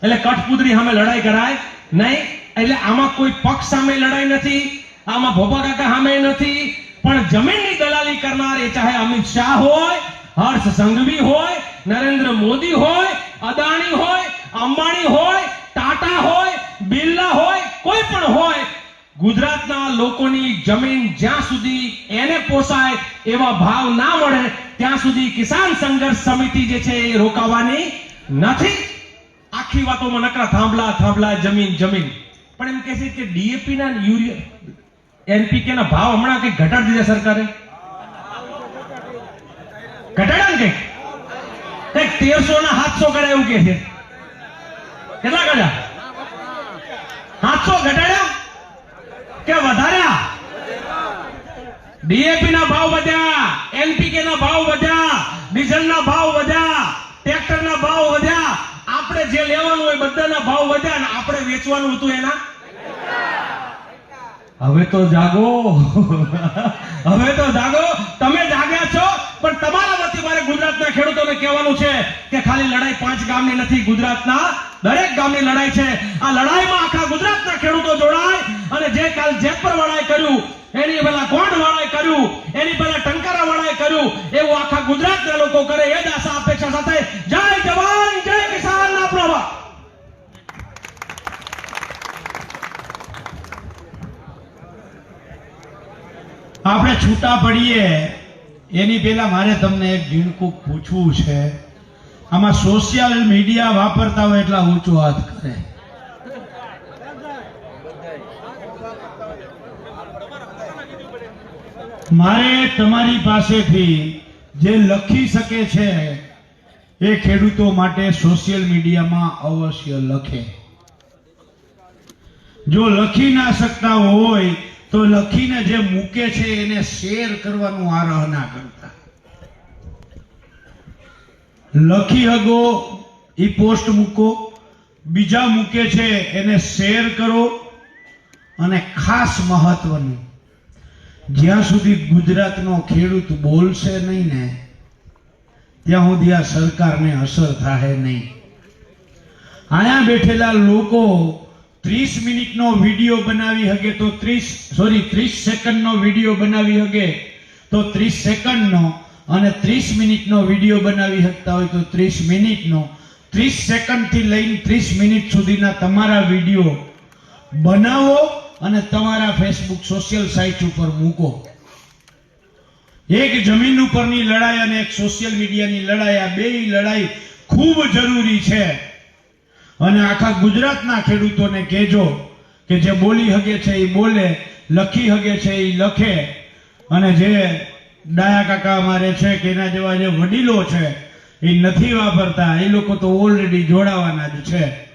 એટલે કઠપૂતળી સામે લડાઈ કરાય નહીં. એટલે આમાં કોઈ પક્ષ સામે લડાઈ નથી, આમાં ભોપા કાકા સામે નથી. પણ જમીનની દલાલી કરનાર એ ચાહે અમિત શાહ હોય, હર્ષ સંઘવી હોય, નરેન્દ્ર મોદી હોય, અદાણી હોય, અંબાણી હોય, ટાટા હોય, બિરલા હોય, કોઈ પણ હોય, ગુજરાતના લોકોની જમીન જ્યાં સુધી એને પોસાય એવા ભાવ ના મળે ત્યાં સુધી કિસાન સંઘર્ષ સમિતિ જે છે એ રોકાવાની નથી. આખી વાતોમાં નકરા થાંભલા થાંભલા, જમીન જમીન. પણ એમ કહે છે કે ડીએપી ના યુરિયા, એનપીકે ના ભાવ હમણાં કઈક ઘટાડી દીધા સરકારે. ઘટાડ્યા ને કઈક 1300 ના 700 કર્યા એવું કે છે. કેટલા કર્યા? 700 ઘટાડ્યા કે વધાર્યા? ડીએપી ના ભાવ વધ્યા, એનપીકે ના ભાવ વધ્યા, ડીઝલ ના ભાવ વધ્યા, ટ્રેક્ટર ના ભાવ વધ્યા. આપણે જે લેવાનું હોય બધાના ભાવ વધ્યા, અને આપણે વેચવાનું હતું એના. હવે તો જાગો, હવે તો જાગો. તમે જાગ્યા છો, પણ તમારા વતી મારે ગુજરાતના ખેડૂતોને કહેવાનું છે કે ખાલી લડાઈ 5 ગામની નથી, ગુજરાતના દરેક ગામની લડાઈ છે. આ લડાઈમાં આખા ગુજરાતના ખેડૂતો જોડાય. અને જે કાલ જેતપર વાળાએ કર્યું એની પેલા ગોંડ વાળાએ કર્યું, એની પેલા ટંકારા વાળાએ કર્યું, એવું આખા ગુજરાતના લોકો કરે એ જ આશા અપેક્ષા સાથે જય જવાન જય કિસાન આપણો અવાજ. આપણે છૂટા પડીએ એની પહેલા મારે તમને એક ઝીણકું પૂછવું છે. આમાં સોશિયલ મીડિયા વાપરતા હોય એટલા ઊંચો હાથ કરે. મારે તમારી પાસેથી જે લખી શકે છે એ ખેડૂતો માટે સોશિયલ મીડિયામાં અવશ્ય લખે. જો લખી ના શકતા હોય તો લખીને જે મૂકે છે એને શેર કરવાનું આગ્રહ ના કરતા. લખી હગો ઈ પોસ્ટ મૂકો, બીજા મૂકે છે એને શેર કરો, અને ખાસ મહત્વનું, જ્યાં સુધી ગુજરાતનો ખેડૂત બોલશે નહીં ને ત્યાં સુધી આ સરકારને અસર થાય નહીં. અહીંયા બેઠેલા લોકો 30 મિનિટનો વિડીયો બનાવી શકે તો 30 સેકન્ડનો વિડીયો બનાવી શકે તો 30 સેકન્ડનો, અને 30 મિનિટનો વિડીયો બનાવી શકતા હોય તો 30 મિનિટનો. 30 સેકન્ડથી લઈને 30 મિનિટ સુધીના તમારા વિડીયો બનાવો અને તમારા ફેસબુક સોશિયલ સાઇટ ઉપર મૂકો. એક જમીન ઉપરની લડાઈ અને એક સોશિયલ મીડિયાની લડાઈ, આ બેય લડાઈ ખૂબ જરૂરી છે. અને આખા ગુજરાતના ખેડૂતોને કહેજો કે જે બોલી હગે છે એ બોલે, લખી હગે છે એ લખે, અને જે ડાયા કાકા અમારે છે કે એના જેવા જે વડીલો છે એ નથી વાપરતા, એ લોકો તો ઓલરેડી જોડાવાના જ છે.